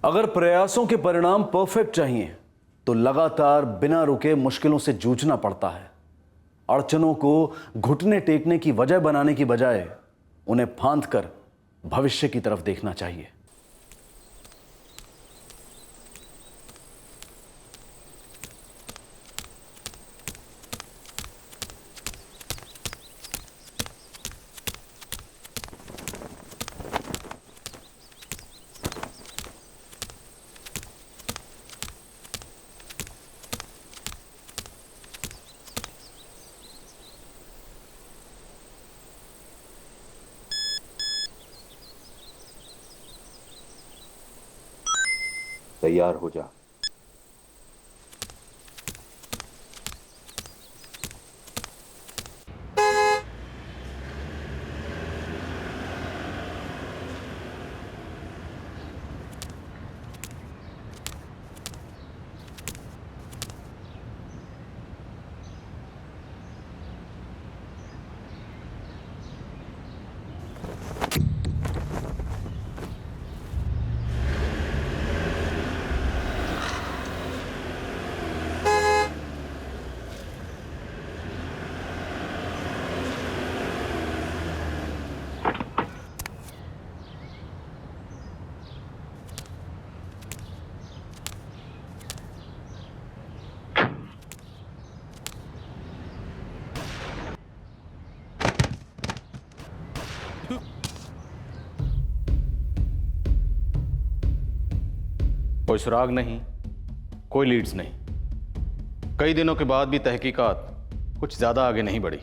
अगर प्रयासों के परिणाम परफेक्ट चाहिए तो लगातार बिना रुके मुश्किलों से जूझना पड़ता है। अड़चनों को घुटने टेकने की वजह बनाने की बजाय उन्हें फांद कर भविष्य की तरफ देखना चाहिए। तैयार हो जा। कोई सुराग नहीं, कोई लीड्स नहीं। कई दिनों के बाद भी तहकीकात कुछ ज्यादा आगे नहीं बढ़ी।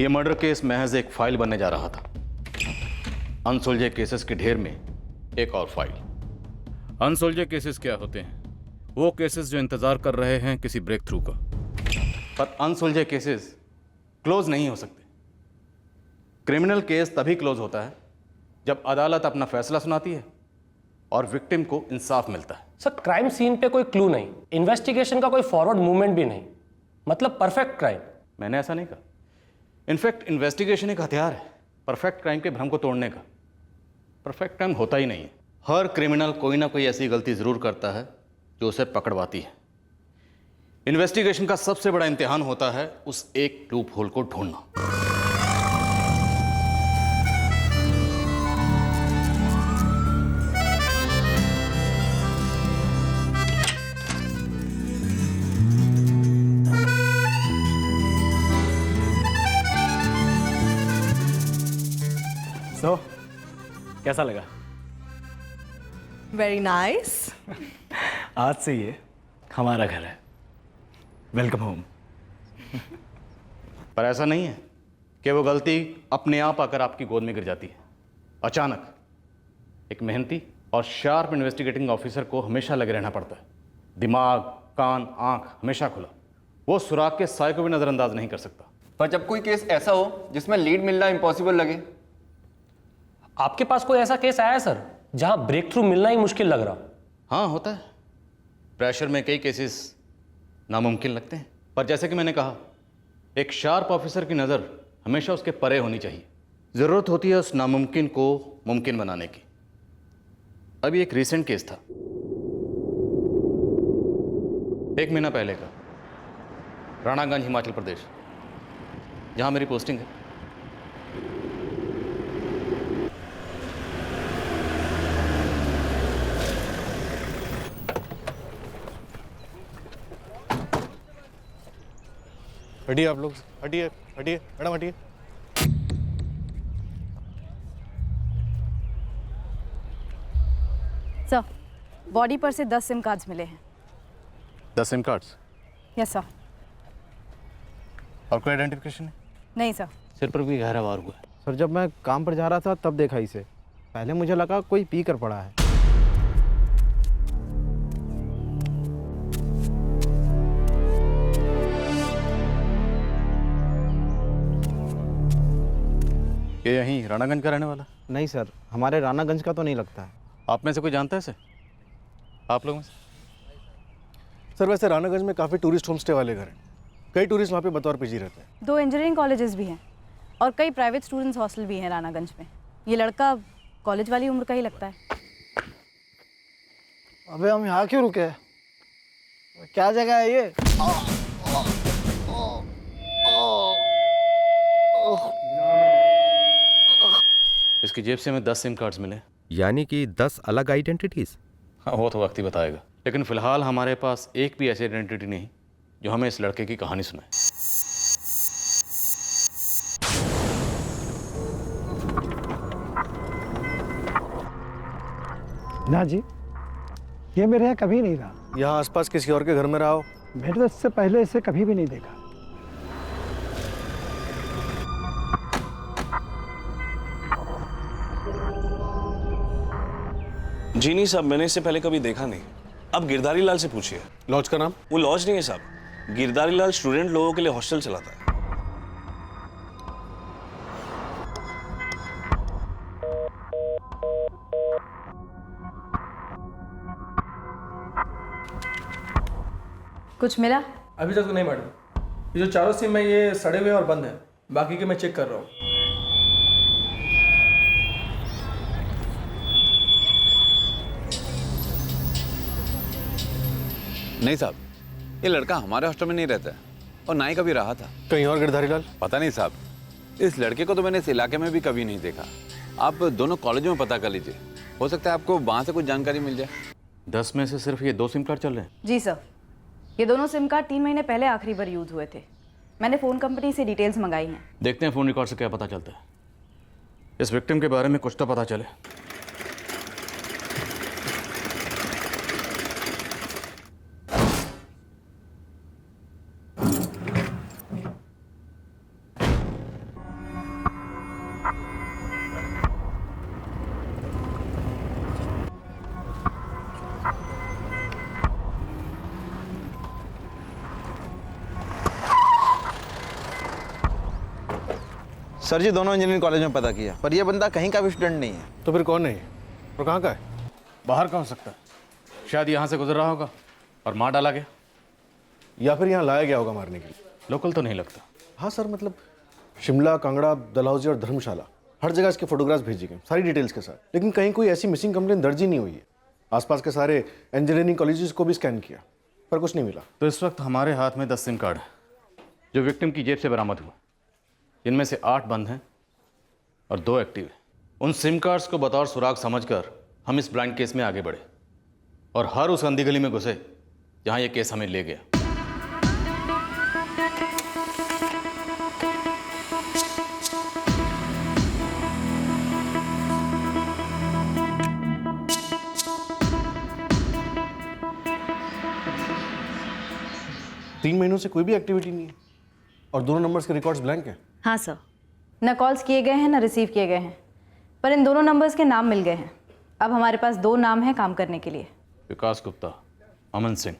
यह मर्डर केस महज एक फाइल बनने जा रहा था। अनसुलझे केसेस के ढेर में एक और फाइल। अनसुलझे केसेस क्या होते हैं? वो केसेस जो इंतजार कर रहे हैं किसी ब्रेक थ्रू का। पर अनसुलझे केसेस क्लोज नहीं हो सकते। क्रिमिनल केस तभी क्लोज होता है जब अदालत अपना फैसला सुनाती है और विक्टिम को इंसाफ मिलता है। सर, क्राइम सीन पे कोई क्लू नहीं, इन्वेस्टिगेशन का कोई फॉरवर्ड मूवमेंट भी नहीं, मतलब परफेक्ट क्राइम। मैंने ऐसा नहीं कहा। इनफैक्ट इन्वेस्टिगेशन एक हथियार है परफेक्ट क्राइम के भ्रम को तोड़ने का। परफेक्ट क्राइम होता ही नहीं है। हर क्रिमिनल कोई ना कोई ऐसी गलती जरूर करता है जो उसे पकड़वाती है। इन्वेस्टिगेशन का सबसे बड़ा इम्तिहान होता है उस एक लूप होल को ढूंढना। So, कैसा लगा? Very nice. आज से ये हमारा घर है। Welcome home. पर ऐसा नहीं है कि वो गलती अपने आप आकर आपकी गोद में गिर जाती है। अचानक एक मेहनती और शार्प इन्वेस्टिगेटिंग ऑफिसर को हमेशा लगे रहना पड़ता है। दिमाग, कान, आंख हमेशा खुला। वो सुराग के साय को भी नजरअंदाज नहीं कर सकता। पर जब कोई केस ऐसा हो जिसमें लीड मिलना इम्पॉसिबल लगे। आपके पास कोई ऐसा केस आया है सर जहां ब्रेक थ्रू मिलना ही मुश्किल लग रहा? हाँ, होता है। प्रेशर में कई केसेस नामुमकिन लगते हैं। पर जैसे कि मैंने कहा, एक शार्प ऑफिसर की नज़र हमेशा उसके परे होनी चाहिए। ज़रूरत होती है उस नामुमकिन को मुमकिन बनाने की। अभी एक रीसेंट केस था, 1 महीना पहले का, राणागंज, हिमाचल प्रदेश, जहाँ मेरी पोस्टिंग है। हटिए आप लोग, हटिए हटिए मैडम, हटिए। सर, बॉडी पर से 10 सिम कार्ड्स मिले हैं। 10 सिम कार्ड्स? Yes sir. और कोई आइडेंटिफिकेशन है? नहीं सर। सिर पर भी गहरा वार हुआ है। सर, जब मैं काम पर जा रहा था तब देखा इसे। पहले मुझे लगा कोई पी कर पड़ा है। ये यहीं राणागंज का रहने वाला? नहीं सर, हमारे राणागंज का तो नहीं लगता है। आप में से कोई जानता है इसे? आप लोगों में से? सर, वैसे राणागंज में काफ़ी टूरिस्ट होम स्टे वाले घर हैं। कई टूरिस्ट वहाँ पे बतौर पीजी रहते हैं। 2 इंजीनियरिंग कॉलेजेस भी हैं और कई प्राइवेट स्टूडेंट्स हॉस्टल भी हैं राणागंज में। ये लड़का कॉलेज वाली उम्र का ही लगता है। अबे हम यहाँ क्यों रुके हैं? क्या जगह है ये? इसकी जेब से हमें 10 सिम कार्ड्स मिले। यानी कि 10 अलग आइडेंटिटीज। हाँ, वो तो वक्त ही बताएगा, लेकिन फिलहाल हमारे पास एक भी ऐसी आइडेंटिटी नहीं जो हमें इस लड़के की कहानी सुनाए। ना जी, ये मेरे यहाँ कभी नहीं रहा। यहाँ आसपास किसी और के घर में रहा हो? मैंने तो इससे पहले इसे कभी भी नहीं देखा। जी नहीं साहब, मैंने इससे पहले कभी देखा नहीं। अब गिरधारी लाल से पूछिए। लॉज का नाम? वो लॉज नहीं है साहब, गिरधारी लाल स्टूडेंट लोगों के लिए हॉस्टल चलाता है। कुछ मिला? अभी तक तो नहीं मैडम, ये जो चारों सिम है ये सड़े हुए और बंद है, बाकी के मैं चेक कर रहा हूँ। नहीं साहब, ये लड़का हमारे हॉस्टल में नहीं रहता है और ना ही कभी रहा था। कहीं और गिरधारी लाल? पता नहीं साहब, इस लड़के को तो मैंने इस इलाके में भी कभी नहीं देखा। आप दोनों कॉलेजों में पता कर लीजिए, हो सकता है आपको वहाँ से कुछ जानकारी मिल जाए। 10 में से सिर्फ ये 2 सिम कार्ड चल रहे हैं? जी सर, ये दोनों सिम कार्ड 3 महीने पहले आखिरी बार यूज़ हुए थे। मैंने फ़ोन कंपनी से डिटेल्स मंगाई हैं। देखते हैं फ़ोन रिकॉर्ड से क्या पता चलता है। इस विक्टिम के बारे में कुछ तो पता चले। सर जी, दोनों इंजीनियरिंग कॉलेज में पता किया, पर यह बंदा कहीं का भी स्टूडेंट नहीं है। तो फिर कौन है ये? और कहाँ का है? बाहर का हो सकता है, शायद यहाँ से गुजर रहा होगा और मार डाला गया, या फिर यहाँ लाया गया होगा मारने के लिए। लोकल तो नहीं लगता। हाँ सर, मतलब शिमला, कांगड़ा, डलहौजी और धर्मशाला, हर जगह इसके फोटोग्राफ्स भेजी गए सारी डिटेल्स के साथ, लेकिन कहीं कोई ऐसी मिसिंग कंप्लेन दर्ज ही नहीं हुई है। आसपास के सारे इंजीनियरिंग कॉलेजेस को भी स्कैन किया पर कुछ नहीं मिला। तो इस वक्त हमारे हाथ में 10 सिम कार्ड है जो विक्टिम की जेब से बरामद हुआ। इनमें से 8 बंद हैं और 2 एक्टिव हैं। उन सिम कार्ड्स को बतौर सुराग समझकर हम इस ब्लाइंड केस में आगे बढ़े और हर उस अंधी गली में घुसे जहां ये केस हमें ले गया। तीन महीनों से कोई भी एक्टिविटी नहीं है और दोनों नंबर्स के रिकॉर्ड्स ब्लैंक हैं। हाँ सर, न कॉल्स किए गए हैं न रिसीव किए गए हैं, पर इन दोनों नंबर्स के नाम मिल गए हैं। अब हमारे पास 2 नाम हैं काम करने के लिए। विकास गुप्ता, अमन सिंह,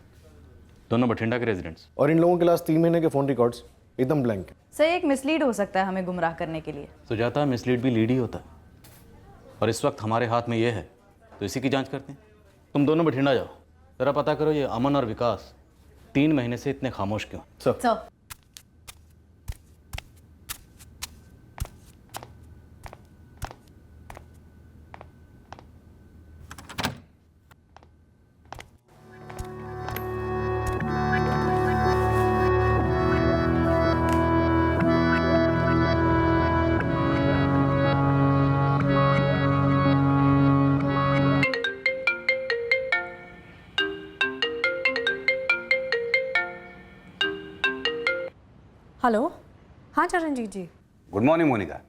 दोनों बठिंडा के रेजिडेंट्स। और इन लोगों के लास्ट 3 महीने के फ़ोन रिकॉर्ड्स एकदम ब्लैंक है। सर, एक मिसलीड हो सकता है हमें गुमराह करने के लिए। सुजाता, मिसलीड भी लीड ही होता है और इस वक्त हमारे हाथ में ये है तो इसी की जांच करते हैं। तुम दोनों बठिंडा जाओ, ज़रा पता करो ये अमन और विकास 3 महीने से इतने खामोश क्यों। Sir hello. हाँ Charanjit ji. Good morning Monica.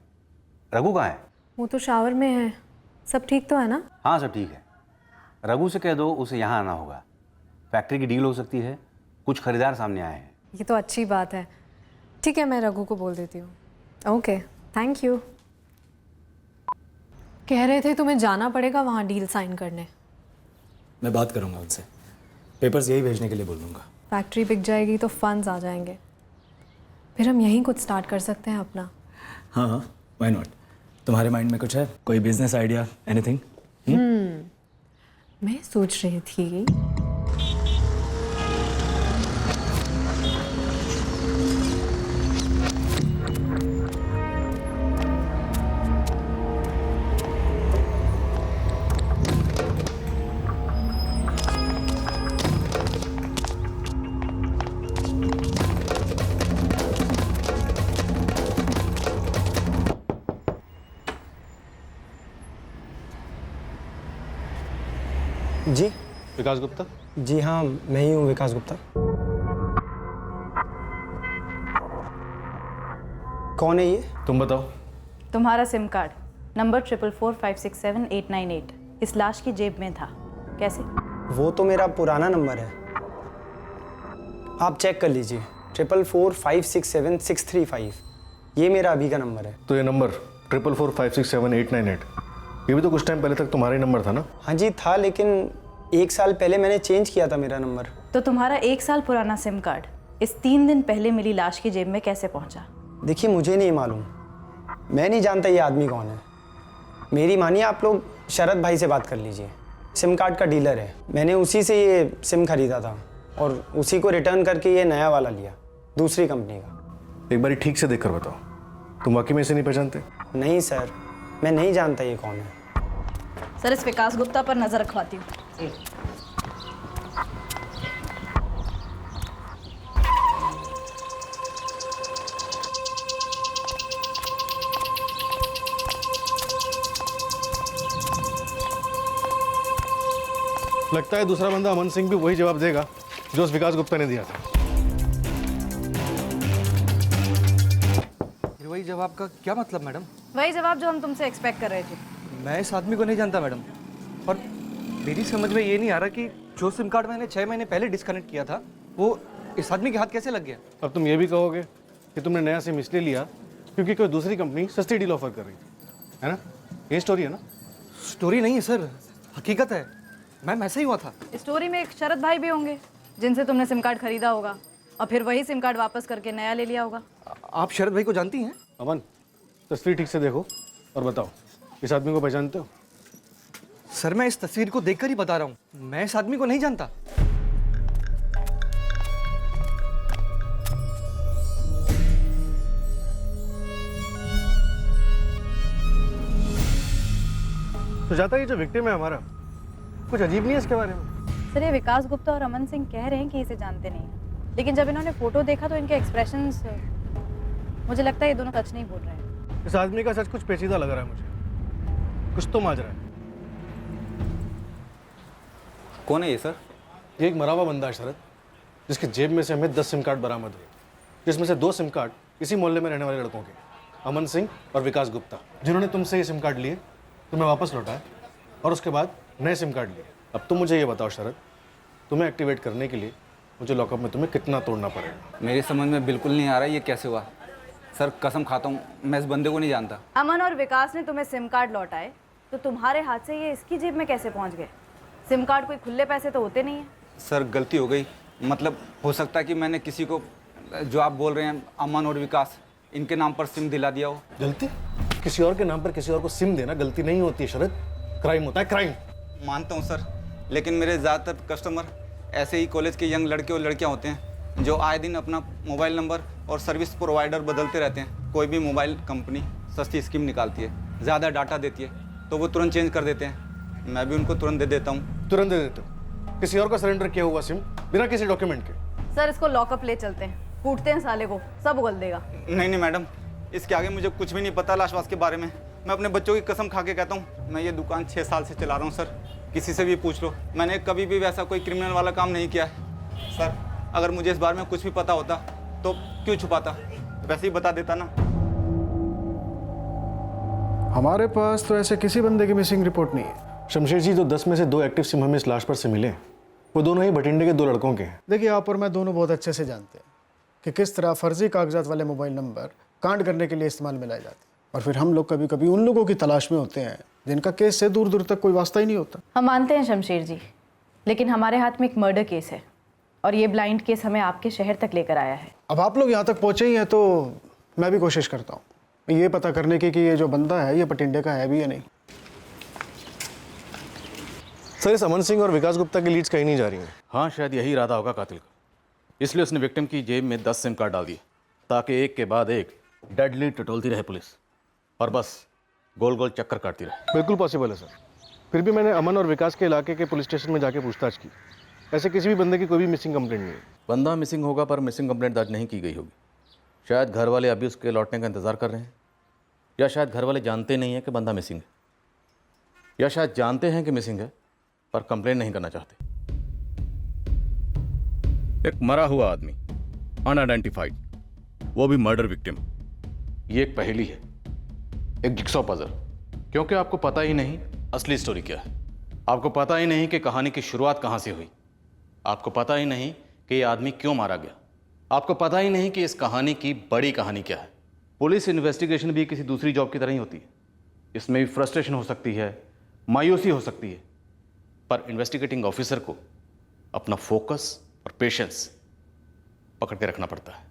Raghu कहाँ है? वो तो शावर में है। सब ठीक तो है ना? हाँ सब ठीक है। रघु से कह दो उसे यहाँ आना होगा, फैक्ट्री की डील हो सकती है, कुछ खरीदार सामने आए हैं। ये तो अच्छी बात है। ठीक है, मैं रघु को बोल देती हूँ। Okay, thank you. कह रहे थे तुम्हें जाना पड़ेगा वहाँ डील साइन करने। मैं बात करूँगा उनसे, पेपर्स यही भेजने के लिए बोल दूँगा। फैक्ट्री बिक जाएगी तो फंड्स आ जाएंगे, फिर हम यहीं कुछ स्टार्ट कर सकते हैं अपना। हाँ हाँ, व्हाई नॉट। तुम्हारे माइंड में कुछ है, कोई बिजनेस आइडिया, एनीथिंग? मैं सोच रही थी जी विकास गुप्ता। जी हाँ, मैं ही हूँ विकास गुप्ता। कौन है ये? तुम बताओ। तुम्हारा सिम कार्ड नंबर 444567898 इस लाश की जेब में था। कैसे? वो तो मेरा पुराना नंबर है, आप चेक कर लीजिए। 444567635 ये मेरा अभी का नंबर है। तो ये नंबर 444567898 ये भी तो कुछ टाइम पहले तक तुम्हारा ही नंबर था ना? हाँ जी था, लेकिन 1 साल पहले मैंने चेंज किया था मेरा नंबर। तो तुम्हारा 1 साल पुराना सिम कार्ड इस 3 दिन पहले मिली लाश की जेब में कैसे पहुंचा? देखिए मुझे नहीं मालूम, मैं नहीं जानता ये आदमी कौन है। मेरी मानिए आप लोग शरद भाई से बात कर लीजिए, सिम कार्ड का डीलर है। मैंने उसी से ये सिम खरीदा था और उसी को रिटर्न करके ये नया वाला लिया दूसरी कंपनी का। एक बार ठीक से देख कर बताओ, तुम वाकई में इसे नहीं पहचानते? नहीं सर, मैं नहीं जानता ये कौन है। सर इस विकास गुप्ता पर नजर रखवाती हूँ। लगता है दूसरा बंदा अमन सिंह भी वही जवाब देगा जो उस विकास गुप्ता ने दिया था। वही जवाब का क्या मतलब मैडम? वही जवाब जो हम तुमसे एक्सपेक्ट कर रहे थे। मैं इस आदमी को नहीं जानता मैडम, और मेरी समझ में ये नहीं आ रहा कि जो सिम कार्ड मैंने 6 महीने पहले डिस्कनेक्ट किया था वो इस आदमी के हाथ कैसे लग गया? अब तुम ये भी कहोगे कि तुमने नया सिम इसलिए लिया क्योंकि कोई दूसरी कंपनी सस्ती डील ऑफर कर रही थी, है ना? ये स्टोरी है ना? स्टोरी नहीं है सर, हकीकत है। मैम ऐसा ही हुआ था। स्टोरी में एक शरद भाई भी होंगे जिनसे तुमने सिम कार्ड खरीदा होगा और फिर वही सिम कार्ड वापस करके नया ले लिया होगा। आप शरद भाई को जानती हैं? अमन तस्वीर ठीक से देखो और बताओ, इस आदमी को पहचानते हो? सर मैं इस तस्वीर को देखकर ही बता रहा हूँ, मैं इस आदमी को नहीं जानता। तो जाता ये जो विक्टिम है हमारा, कुछ अजीब नहीं है इसके बारे में? सर ये विकास गुप्ता और अमन सिंह कह रहे हैं कि इसे जानते नहीं हैं, लेकिन जब इन्होंने फोटो देखा तो इनके एक्सप्रेशंस, मुझे लगता है ये दोनों सच नहीं बोल रहे हैं। इस आदमी का सच कुछ पेचीदा लग रहा है मुझे, कुछ तो माजरा है। कौन है ये सर? ये एक मरा हुआ बंदा है शरद, जिसके जेब में से हमें 10 सिम कार्ड बरामद हुए, जिसमें से 2 सिम कार्ड इसी मोहल्ले में रहने वाले लड़कों के, अमन सिंह और विकास गुप्ता, जिन्होंने तुमसे ये सिम कार्ड लिए, तुम्हें वापस लौटाया और उसके बाद नए सिम कार्ड लिए। अब तुम मुझे ये बताओ शरद, तुम्हें एक्टिवेट करने के लिए मुझे लॉकअप में तुम्हें कितना तोड़ना पड़ेगा? मेरी समझ में बिल्कुल नहीं आ रहा ये कैसे हुआ सर, कसम खाता हूँ मैं इस बंदे को नहीं जानता। अमन और विकास ने तुम्हें सिम कार्ड लौटाए तो तुम्हारे हाथ से ये इसकी जेब में कैसे पहुंच गए? सिम कार्ड कोई खुले पैसे तो होते नहीं है। सर गलती हो गई, मतलब हो सकता है कि मैंने किसी को, जो आप बोल रहे हैं अमन और विकास, इनके नाम पर सिम दिला दिया हो। गलती? किसी और के नाम पर किसी और को सिम देना गलती नहीं होती है शरद, क्राइम होता है, क्राइम। मानता हूँ सर, लेकिन मेरे ज़्यादातर कस्टमर ऐसे ही कॉलेज के यंग लड़के और लड़कियाँ होते हैं जो आए दिन अपना मोबाइल नंबर और सर्विस प्रोवाइडर बदलते रहते हैं। कोई भी मोबाइल कंपनी सस्ती स्कीम निकालती है, ज़्यादा डाटा देती है, तो वो तुरंत चेंज कर देते हैं। मैं भी उनको तुरंत दे देता हूँ। तुरंत दे देते हो? किसी और का सरेंडर किया हुआ सिम बिना किसी डॉक्यूमेंट के? सर इसको लॉकअप ले चलते हैं, कूटते हैं साले को, सब उगल देगा। नहीं मैडम, इसके आगे मुझे कुछ भी नहीं पता लाशवास के बारे में। मैं अपने बच्चों की कसम खा के कहता हूँ, मैं ये दुकान 6 साल से चला रहा हूँ सर, किसी से भी पूछ लो, मैंने कभी भी वैसा कोई क्रिमिनल वाला काम नहीं किया है सर। अगर मुझे इस बारे में कुछ भी पता होता तो क्यों छुपाता, वैसे ही बता देता ना। हमारे पास तो ऐसे किसी बंदे की मिसिंग रिपोर्ट नहीं है शमशेर जी। जो 10 में से 2 एक्टिव सिम हमें इस लाश पर से मिले, वो दोनों ही भटिंडे के 2 लड़कों के हैं। देखिए आप और मैं दोनों बहुत अच्छे से जानते हैं कि किस तरह फर्जी कागजात वाले मोबाइल नंबर कांड करने के लिए इस्तेमाल में लाए जाते हैं, और फिर हम लोग कभी कभी उन लोगों की तलाश में होते हैं जिनका केस से दूर दूर तक कोई वास्ता ही नहीं होता। हम मानते हैं शमशेर जी, लेकिन हमारे हाथ में एक मर्डर केस है और ये ब्लाइंड केस हमें आपके शहर तक लेकर आया है। अब आप लोग यहाँ तक पहुँचे ही हैं तो मैं भी कोशिश करता हूँ ये पता करने की कि ये जो बंदा है ये भटिंडे का है भी या नहीं। सर इस अमन सिंह और विकास गुप्ता की लीड्स कहीं नहीं जा रही हैं। हाँ शायद यही इरादा होगा कातिल का, इसलिए उसने विक्टिम की जेब में 10 सिम कार्ड डाल दिए ताकि एक के बाद एक डेडली टटोलती रहे पुलिस और बस गोल गोल चक्कर काटती रहे। बिल्कुल पॉसिबल है सर। फिर भी मैंने अमन और विकास के इलाके के पुलिस स्टेशन में जाके पूछताछ की, ऐसे किसी भी बंदे की कोई भी मिसिंग कंप्लेंट नहीं है। बंदा मिसिंग होगा पर मिसिंग कंप्लेंट दर्ज नहीं की गई होगी। शायद घर वाले अभी उसके लौटने का इंतज़ार कर रहे हैं, या शायद घर वाले जानते नहीं हैं कि बंदा मिसिंग है, या शायद जानते हैं कि मिसिंग है पर कंप्लेन नहीं करना चाहते। एक मरा हुआ आदमी, अनआइडेंटिफाइड, वो भी मर्डर विक्टिम। ये एक पहेली है, एक जिक्सॉ पजल, क्योंकि आपको पता ही नहीं असली स्टोरी क्या है। आपको पता ही नहीं कि कहानी की शुरुआत कहाँ से हुई। आपको पता ही नहीं कि ये आदमी क्यों मारा गया। आपको पता ही नहीं कि इस कहानी की बड़ी कहानी क्या है। पुलिस इन्वेस्टिगेशन भी किसी दूसरी जॉब की तरह ही होती है। इसमें भी फ्रस्ट्रेशन हो सकती है, मायूसी हो सकती है, पर इन्वेस्टिगेटिंग ऑफिसर को अपना फोकस और पेशेंस पकड़ के रखना पड़ता है।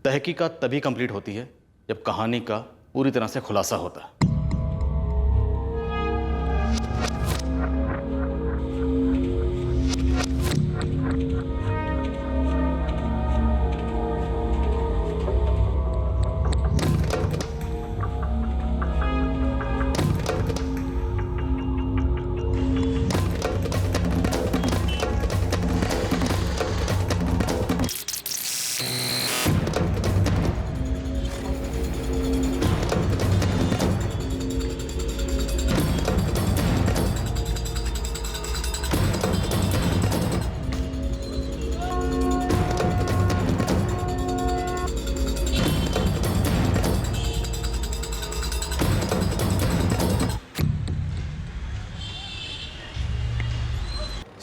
तहकीकात तभी कंप्लीट होती है जब कहानी का पूरी तरह से खुलासा होता है।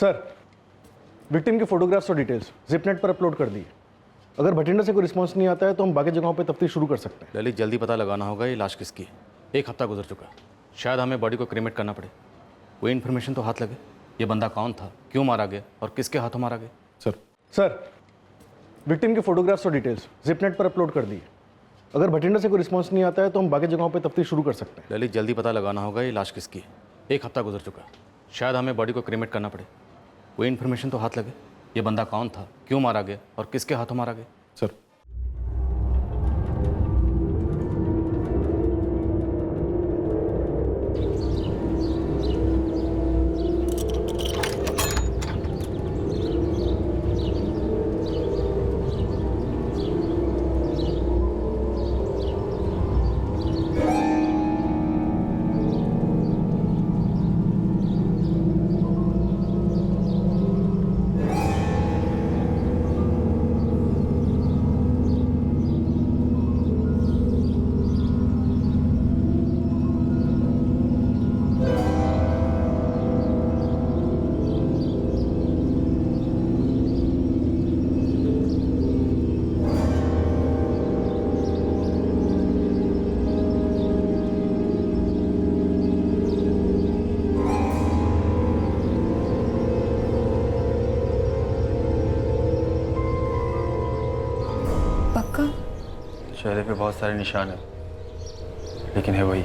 सर, विक्टिम की फोटोग्राफ्स और डिटेल्स जिपनेट पर अपलोड कर दिए। अगर भटिंडा से कोई रिस्पांस नहीं आता है तो हम बाकी जगहों पर तफ्तीश शुरू कर सकते हैं। ललित, जल्दी पता लगाना होगा ये लाश किसकी है। 1 हफ्ता गुजर चुका है, शायद हमें बॉडी को क्रीमेट करना पड़े। कोई इन्फॉर्मेशन तो हाथ लगे, ये बंदा कौन था, क्यों मारा गया और किसके हाथों मारा गया। सर, विक्टिम की फोटोग्राफ्स और डिटेल्स जिपनेट पर अपलोड कर दिए। अगर भटिंडा से कोई रिस्पांस नहीं आता है तो हम बाकी जगहों पर तफ्तीश शुरू कर सकते हैं। ललित, जल्दी पता लगाना होगा ये लाश किसकी है। 1 हफ्ता गुजर चुका है, शायद हमें बॉडी को क्रीमेट करना पड़े। कोई इन्फॉर्मेशन तो हाथ लगे, ये बंदा कौन था, क्यों मारा गया और किसके हाथों मारा गया। सर, पक्का? चेहरे पे बहुत सारे निशान हैं, लेकिन है वही।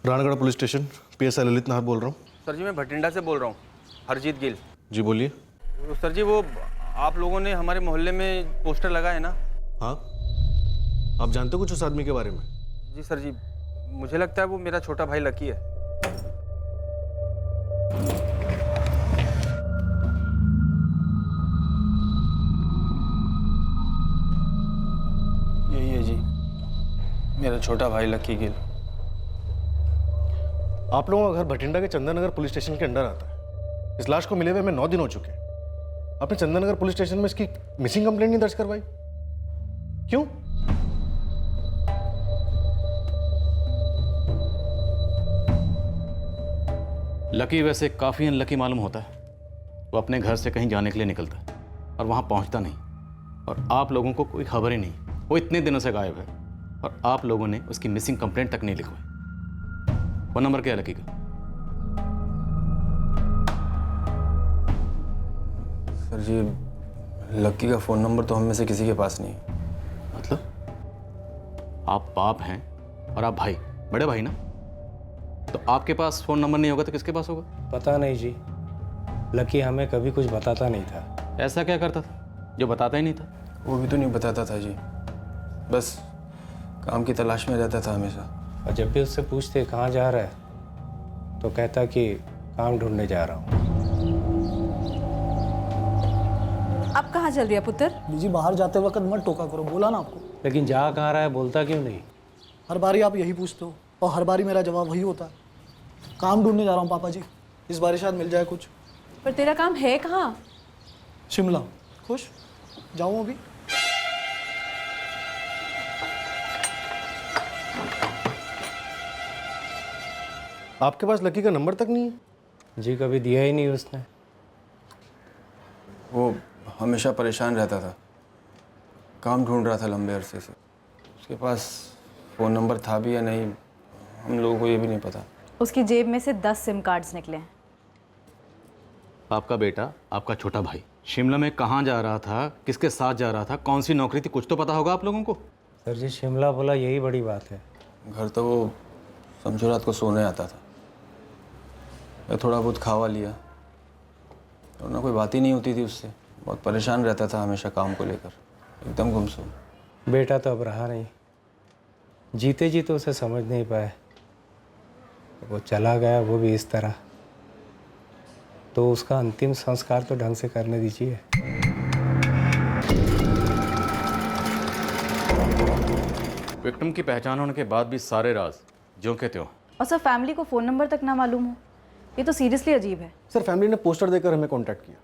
Rangarh police station, PSI Lalit Nahar बोल रहा हूँ। सर जी, मैं भटिंडा से बोल रहा हूँ, हरजीत गिल। जी बोलिए। सर जी, वो आप लोगों ने हमारे मोहल्ले में पोस्टर लगाए ना? हाँ, आप जानते हो कुछ उस आदमी के बारे में? जी सर जी, मुझे लगता है वो मेरा छोटा भाई लकी है। यही है जी, मेरा छोटा भाई लकी गिल। आप लोगों का घर भटिंडा के चंदननगर पुलिस स्टेशन के अंडर आता है। इस लाश को मिले हुए हमें 9 दिन हो चुके हैं। आपने चंदननगर पुलिस स्टेशन में इसकी मिसिंग कंप्लेंट नहीं दर्ज करवाई, क्यों? लकी वैसे काफ़ी अनलकी मालूम होता है। वो अपने घर से कहीं जाने के लिए निकलता है और वहाँ पहुँचता नहीं, और आप लोगों को कोई खबर ही नहीं। वो इतने दिनों से गायब है और आप लोगों ने उसकी मिसिंग कंप्लेंट तक नहीं लिखवाई। फ़ोन नंबर क्या है लकी का? सर जी, लकी का फ़ोन नंबर तो हम में से किसी के पास नहीं है। मतलब आप बाप हैं और आप भाई, बड़े भाई ना, तो आपके पास फ़ोन नंबर नहीं होगा तो किसके पास होगा? पता नहीं जी, लकी हमें कभी कुछ बताता नहीं था। ऐसा क्या करता था जो बताता ही नहीं था? वो भी तो नहीं बताता था जी, बस काम की तलाश में रहता था हमेशा। और जब भी उससे पूछते कहाँ जा रहा है तो कहता कि काम ढूंढने जा रहा हूँ। अब कहाँ चल रही है पुत्र? जी बाहर जाते वक्त मत टोका करो, बोला ना आपको। लेकिन जा कहाँ रहा है बोलता क्यों नहीं? हर बारी आप यही पूछते हो और हर बारी मेरा जवाब वही होता है, काम ढूंढने जा रहा हूँ पापा जी, इस बार शायद मिल जाए कुछ। पर तेरा काम है कहाँ? शिमला। खुश जाऊँ अभी? आपके पास लकी का नंबर तक नहीं है? जी कभी दिया ही नहीं उसने। वो हमेशा परेशान रहता था, काम ढूंढ रहा था लंबे अरसे से। उसके पास फ़ोन नंबर था भी या नहीं, हम लोगों को ये भी नहीं पता। उसकी जेब में से 10 सिम कार्ड्स निकले हैं। आपका बेटा, आपका छोटा भाई शिमला में कहाँ जा रहा था, किसके साथ जा रहा था, कौन सी नौकरी थी, कुछ तो पता होगा आप लोगों को। सर जी शिमला बोला यही बड़ी बात है। घर तो वो समझो रात को सोने आता था, मैं थोड़ा बहुत खावा लिया और ना कोई बात ही नहीं होती थी उससे। बहुत परेशान रहता था हमेशा काम को लेकर, एकदम गुमसुम। बेटा तो अब रहा नहीं, जीते जी तो उसे समझ नहीं पाए, वो चला गया वो भी इस तरह। तो उसका अंतिम संस्कार तो ढंग से करने दीजिए। विक्टिम की पहचान होने के बाद भी सारे राज ज्यों के त्यों। और सर फैमिली को फ़ोन नंबर तक ना मालूम हो, ये तो सीरियसली अजीब है। सर फैमिली ने पोस्टर देकर हमें कांटेक्ट किया,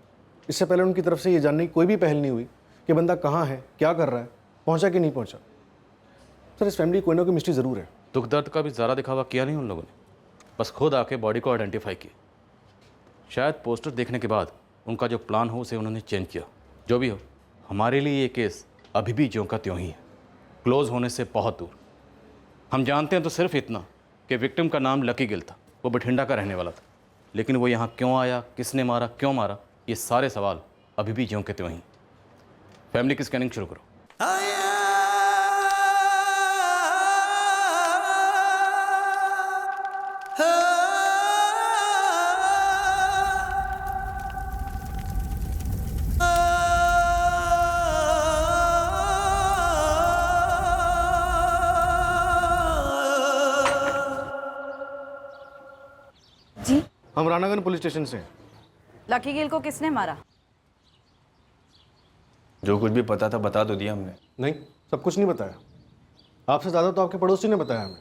इससे पहले उनकी तरफ से ये जानने की कोई भी पहल नहीं हुई कि बंदा कहाँ है, क्या कर रहा है, पहुँचा कि नहीं पहुँचा। सर इस फैमिली कोई ना कोई मिस्ट्री ज़रूर है। दुख दर्द का भी ज़्यादा दिखावा किया नहीं उन लोगों ने, बस खुद आके बॉडी को आइडेंटिफाई किया। शायद पोस्टर देखने के बाद उनका जो प्लान हो उसे उन्होंने चेंज किया। जो भी हो, हमारे लिए ये केस अभी भी ज्यों का त्यों ही है, क्लोज होने से बहुत दूर। हम जानते हैं तो सिर्फ इतना कि विक्टिम का नाम लकी गिल था, वो बठिंडा का रहने वाला था। लेकिन वो यहाँ क्यों आया, किसने मारा, क्यों मारा, ये सारे सवाल अभी भी ज्यों के त्यों ही। फैमिली की स्कैनिंग शुरू करो। जी हम रानागंज पुलिस स्टेशन से हैं। लकी गिल को किसने मारा? जो कुछ भी पता था बता तो दिया हमने। नहीं, सब कुछ नहीं बताया, आपसे ज़्यादा तो आपके पड़ोसी ने बताया हमें।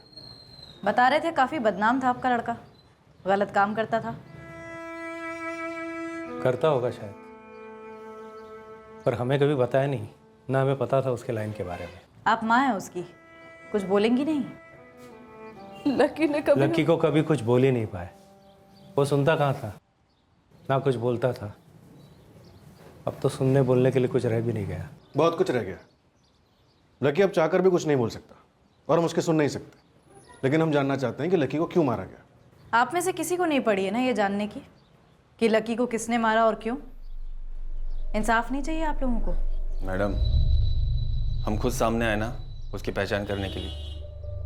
बता रहे थे काफ़ी बदनाम था आपका लड़का, गलत काम करता था। करता होगा शायद, पर हमें कभी बताया नहीं, ना हमें पता था उसके लाइन के बारे में। आप माँ हैं उसकी, कुछ बोलेंगी नहीं? लकी को कभी कुछ बोल ही नहीं पाए। वो सुनता कहाँ था, ना कुछ बोलता था। अब तो सुनने बोलने के लिए कुछ रह भी नहीं गया। बहुत कुछ रह गया। लकी अब चाहकर भी कुछ नहीं बोल सकता और हम उसके सुन नहीं सकते, लेकिन हम जानना चाहते हैं कि लकी को क्यों मारा गया। आप में से किसी को नहीं पड़ी है ना ये जानने की कि लकी को किसने मारा और क्यों? इंसाफ नहीं चाहिए आप लोगों को? मैडम, हम खुद सामने आए ना उसकी पहचान करने के लिए,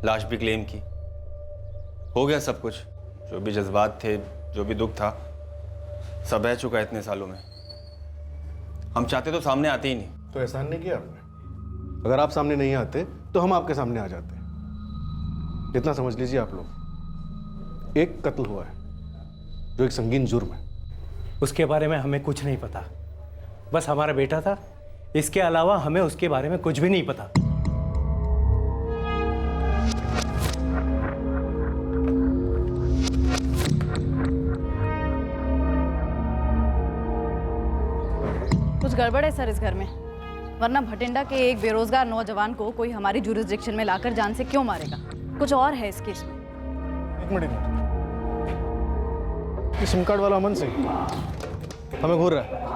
लाश भी क्लेम की, हो गया सब कुछ। जो भी जज्बात थे, जो भी दुख था, सब बह चुका है इतने सालों में। हम चाहते तो सामने आते ही नहीं। तो एहसान नहीं किया आपने। अगर आप सामने नहीं आते तो हम आपके सामने आ जाते। इतना समझ लीजिए आप लोग, एक कत्ल हुआ है जो एक संगीन जुर्म है। उसके बारे में हमें कुछ नहीं पता, बस हमारा बेटा था, इसके अलावा हमें उसके बारे में कुछ भी नहीं पता। कुछ गड़बड़ है सर इस घर में, वरना भटिंडा के एक बेरोजगार नौजवान को कोई हमारी जुरिस्डिक्शन में लाकर जान से क्यों मारेगा? कुछ और है इस केस में। एक मिनट, ये सिम कार्ड वाला अमन सिंह हमें घूर रहा है।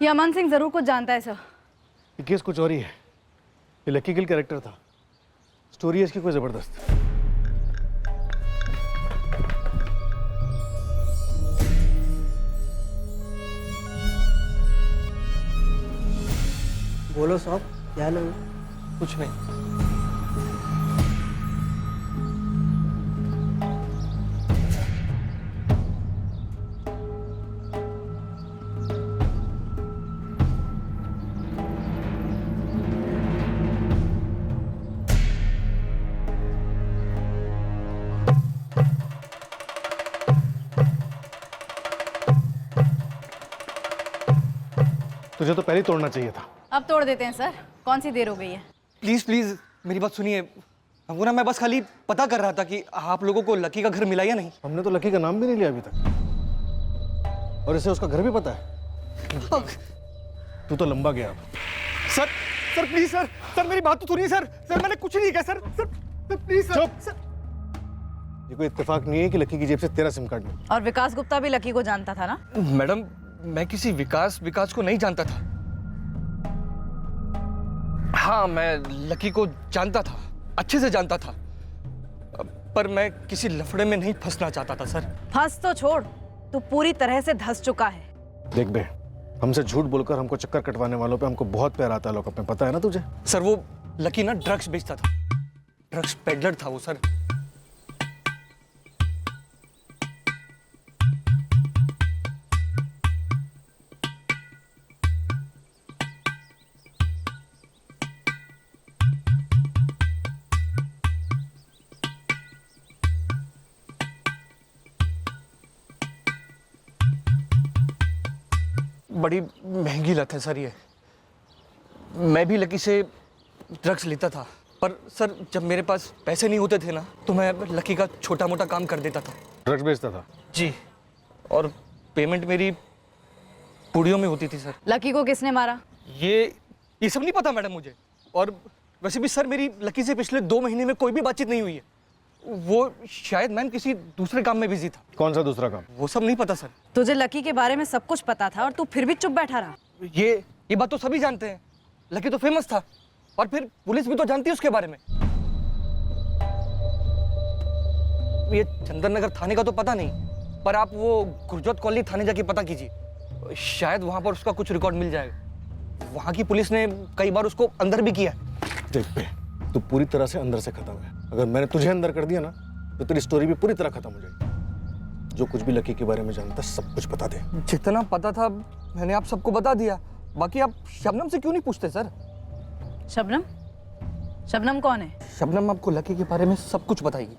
ये अमन सिंह जरूर कुछ जानता है सर। ये केस कुछ और ही है। ये लकी गिल कैरेक्टर था, स्टोरी है इसकी कोई जबरदस्त। बोलो साहब, क्या लो? कुछ नहीं। तुझे तो पहले ही तोड़ना चाहिए था। अब तोड़ देते हैं सर, कौन सी देर हो गई है। प्लीज़ प्लीज़ मेरी बात सुनिए। अंकुरा, मैं बस खाली पता कर रहा था कि आप लोगों को लकी का घर मिला या नहीं। हमने तो लकी का नाम भी नहीं लिया अभी तक, और इसे उसका घर भी पता है। तू तो लंबा गया अब। Sir sir please sir, sir मेरी बात तो सुनिए सर। सर मैंने कुछ नहीं कहा sir. Sir sir please sir. चुप। ये कोई इत्तेफाक नहीं है कि लकी की जेब से तेरा सिम कार्ड मिला। और विकास गुप्ता भी लकी को जानता था ना। मैडम, मैं किसी विकास को नहीं जानता था। हाँ, मैं लकी को जानता था, अच्छे से जानता था, पर मैं किसी लफड़े में नहीं फंसना चाहता था सर। फंस तो छोड़, तू पूरी तरह से धंस चुका है। देख बे, हमसे झूठ बोलकर हमको चक्कर कटवाने वालों पे हमको बहुत प्यार आता है लोगों पे, पता है ना तुझे? सर वो लकी ना ड्रग्स बेचता था, ड्रग्स पेडलर था वो सर। बड़ी महंगी लत है सर ये। मैं भी लकी से ड्रग्स लेता था, पर सर जब मेरे पास पैसे नहीं होते थे ना, तो मैं लकी का छोटा मोटा काम कर देता था। ड्रग्स बेचता था? जी, और पेमेंट मेरी पूड़ियों में होती थी सर। लकी को किसने मारा? ये सब नहीं पता मैडम मुझे। और वैसे भी सर मेरी लकी से पिछले 2 महीने में कोई भी बातचीत नहीं हुई है। वो शायद मैम किसी दूसरे काम में बिजी था। कौन सा दूसरा काम? वो सब नहीं पता सर। तुझे लकी के बारे में सब कुछ पता था और तू फिर भी चुप बैठा रहा। ये बात तो सभी जानते हैं, लकी तो फेमस था, और फिर पुलिस भी तो जानती है उसके बारे में। ये चंदन नगर थाने का तो पता नहीं, पर आप वो गुरजोत कॉलोनी थाने जाके पता कीजिए, शायद वहां पर उसका कुछ रिकॉर्ड मिल जाएगा। वहां की पुलिस ने कई बार उसको अंदर भी किया। देख बे, तू पूरी तरह से अंदर से खत्म है। अगर मैंने तुझे अंदर कर दिया ना, तो तेरी स्टोरी भी पूरी तरह खत्म हो जाएगी। जो कुछ भी लकी के बारे में जानता सब कुछ बता दे। जितना पता था मैंने आप सबको बता दिया। बाकी आप शबनम से क्यों नहीं पूछते सर? शबनम? शबनम कौन है? शबनम आपको लकी के बारे में सब कुछ बताएगी।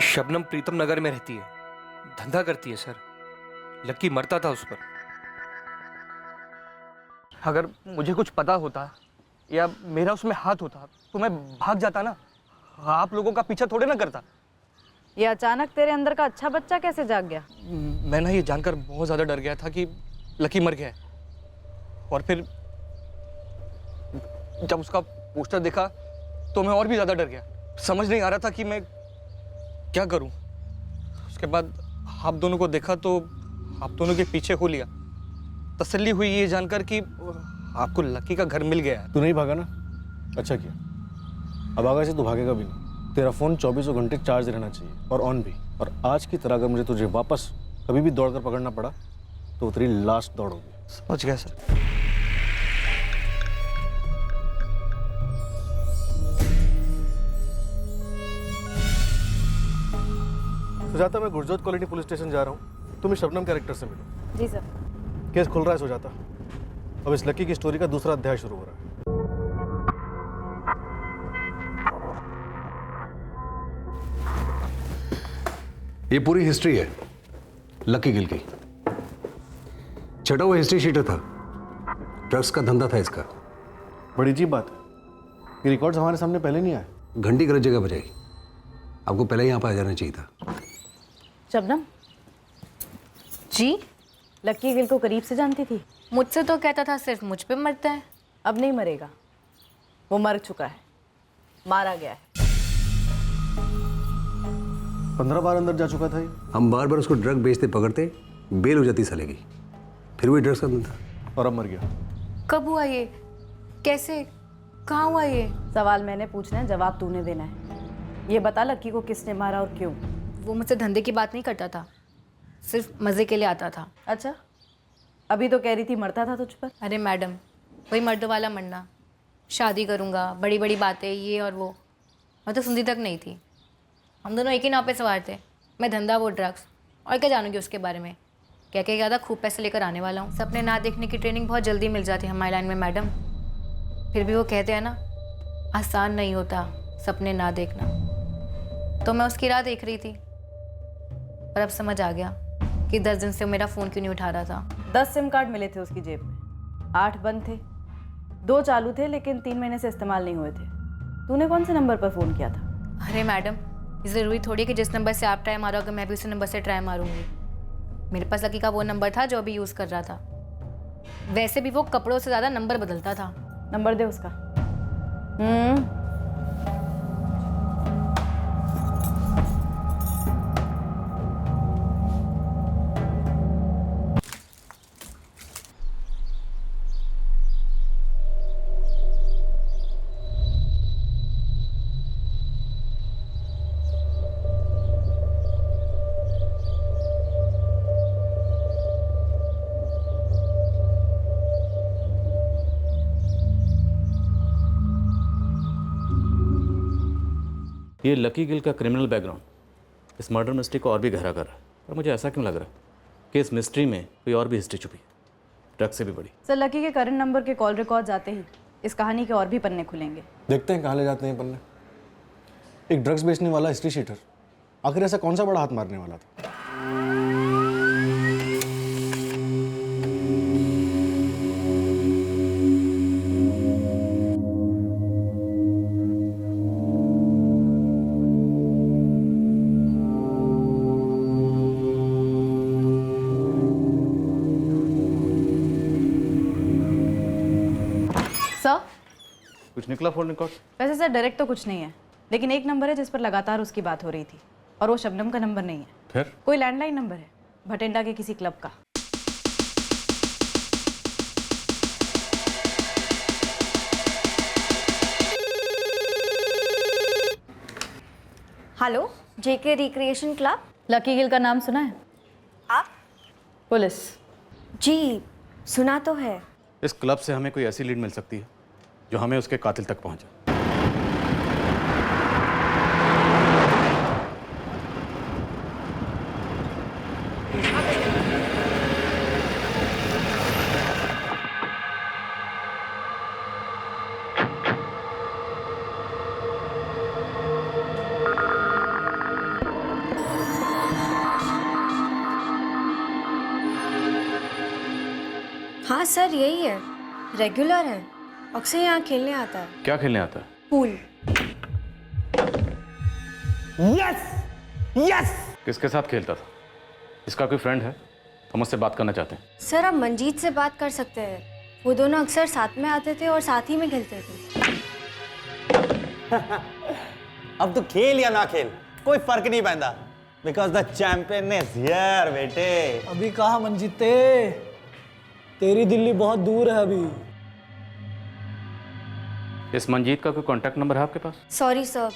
शबनम प्रीतम नगर में रहती है, धंधा करती है सर। लकी मरता था उस पर। अगर मुझे कुछ पता होता या मेरा उसमें हाथ होता तो मैं भाग जाता ना, आप लोगों का पीछा थोड़े ना करता। ये अचानक तेरे अंदर का अच्छा बच्चा कैसे जाग गया? मैं ना ये जानकर बहुत ज़्यादा डर गया था कि लकी मर गया है, और फिर जब उसका पोस्टर देखा तो मैं और भी ज़्यादा डर गया। समझ नहीं आ रहा था कि मैं क्या करूं। उसके बाद आप दोनों को देखा तो आप दोनों के पीछे हो लिया। तसल्ली हुई ये जानकर कि आपको लकी का घर मिल गया है। तू नहीं भागा ना, अच्छा किया। अब आगे से तू भागेगा भी नहीं। तेरा फोन 24 घंटे चार्ज रहना चाहिए, और ऑन भी। और आज की तरह अगर मुझे तुझे वापस कभी भी दौड़कर पकड़ना पड़ा तो तेरी लास्ट दौड़ होगी। समझ गया सर। सुजाता, मैं गुरजोत कॉलोनी पुलिस स्टेशन जा रहा हूँ, तुम इस शबनम कैरेक्टर से मिलो। जी सर। केस खुल रहा है सुजाता। अब इस लकी की स्टोरी का दूसरा अध्याय शुरू हो रहा है। ये पूरी हिस्ट्री है लकी गिल की। छठा वो हिस्ट्री शीटर था, ड्रग्स का धंधा था इसका। बड़ी अजीब बात है, ये रिकॉर्ड्स हमारे सामने पहले नहीं आए। घंटी गलत जगह बजाई, आपको पहले यहाँ पर आ जाना चाहिए था। शबनम जी लकी गिल को करीब से जानती थी? मुझसे तो कहता था सिर्फ मुझ पे मरता है। अब नहीं मरेगा, वो मर चुका है, मारा गया है। 15 बार अंदर जा चुका था ये। हम बार बार उसको ड्रग बेचते पकड़ते, बेल हो जाती साले की, फिर वही ड्रग्स का धंधा, और अब मर गया। कब हुआ ये? कैसे? कहाँ हुआ ये? सवाल मैंने पूछना है, जवाब तूने देना है। ये बता लक्की को किसने मारा और क्यों? वो मुझसे धंधे की बात नहीं करता था, सिर्फ मज़े के लिए आता था। अच्छा, अभी तो कह रही थी मरता था तुझ पर। अरे मैडम, वही मर्दों वाला मरना, शादी करूँगा, बड़ी बड़ी बातें, ये और वो। मैं तो सुनती तक नहीं थी। हम दोनों एक ही नाव पे सवार थे, मैं धंधा, वो ड्रग्स। और क्या जानूँगी उसके बारे में? क्या क्या ज़्यादा खूब पैसे लेकर आने वाला हूँ। सपने ना देखने की ट्रेनिंग बहुत जल्दी मिल जाती है हमारी लाइन में मैडम। फिर भी वो कहते हैं ना, आसान नहीं होता सपने ना देखना। तो मैं उसकी राह देख रही थी, पर अब समझ आ गया कि 10 दिन से वो मेरा फ़ोन क्यों नहीं उठा रहा था। 10 सिम कार्ड मिले थे उसकी जेब में, 8 बंद थे, 2 चालू थे, लेकिन 3 महीने से इस्तेमाल नहीं हुए थे। तूने कौन से नंबर पर फ़ोन किया था? अरे मैडम, ये ज़रूरी थोड़ी है कि जिस नंबर से आप ट्राई मारोगे मैं भी उसी नंबर से ट्राई मारूंगी। मेरे पास लकी का वो नंबर था जो अभी यूज़ कर रहा था। वैसे भी वो कपड़ों से ज़्यादा नंबर बदलता था। नंबर दे उसका। ये लकी गिल का क्रिमिनल बैकग्राउंड इस मर्डर मिस्ट्री को और भी गहरा कर रहा है। पर मुझे ऐसा क्यों लग रहा है कि इस मिस्ट्री में कोई और भी हिस्ट्री छुपी है, ड्रग्स से भी बड़ी। सर, लकी के करंट नंबर के कॉल रिकॉर्ड आते ही इस कहानी के और भी पन्ने खुलेंगे। देखते हैं कहाँ ले जाते हैं पन्ने। एक ड्रग्स बेचने वाला हिस्ट्री शीटर, आखिर ऐसा कौन सा बड़ा हाथ मारने वाला था? कुछ निकला फोन रिकॉर्ड? वैसे सर डायरेक्ट तो कुछ नहीं है, लेकिन एक नंबर है जिस पर लगातार उसकी बात हो रही थी, और वो शबनम का नंबर नहीं है। फिर कोई लैंडलाइन नंबर है, भटिंडा के किसी क्लब का। हेलो, जेके रिक्रिएशन क्लब। लकी गिल का नाम सुना है? आप? पुलिस। जी सुना तो है। इस क्लब से हमें कोई ऐसी लीड मिल सकती है जो हमें उसके कातिल तक पहुंचे। हाँ सर, यही है, रेगुलर है, अक्सर यहाँ खेलने आता है। क्या खेलने आता है? पूल। Yes yes. किसके साथ खेलता था? इसका कोई फ्रेंड है? हम उससे बात करना चाहते हैं। सर, आप मंजीत से बात कर सकते हैं, वो दोनों अक्सर साथ में आते थे और साथ ही में खेलते थे। अब तो खेल या ना खेल कोई फर्क नहीं पैदा, because the champion is here बेटे। अभी कहा मंजीते, तेरी दिल्ली बहुत दूर है अभी। इस मंजीत का कोई कांटेक्ट नंबर है आपके पास? सॉरी सर,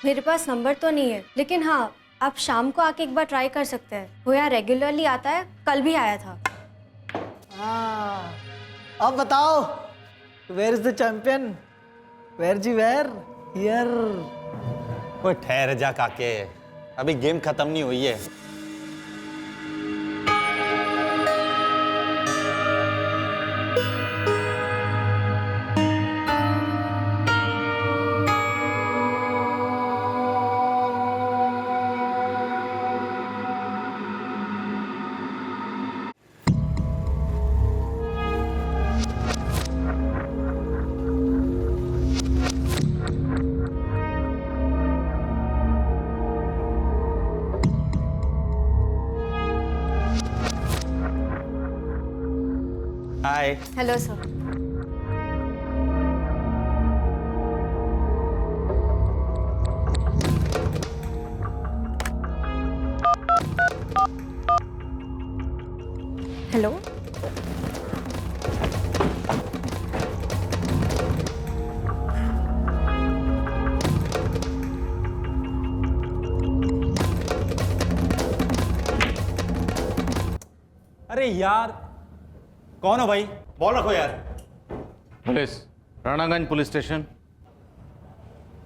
मेरे पास नंबर तो नहीं है, लेकिन हाँ, आप शाम को आके एक बार ट्राई कर सकते हैं। वो यहाँ रेगुलरली आता है, कल भी आया था। हाँ, अब बताओ, where is the champion? Where जी वेयर? हियर। ओए ठहर जा काके, अभी गेम खत्म नहीं हुई है। हाय। Hello sir. हेलो। अरे यार, कौन हो भाई? बॉल रखो यार। Police, Ranaganj police station,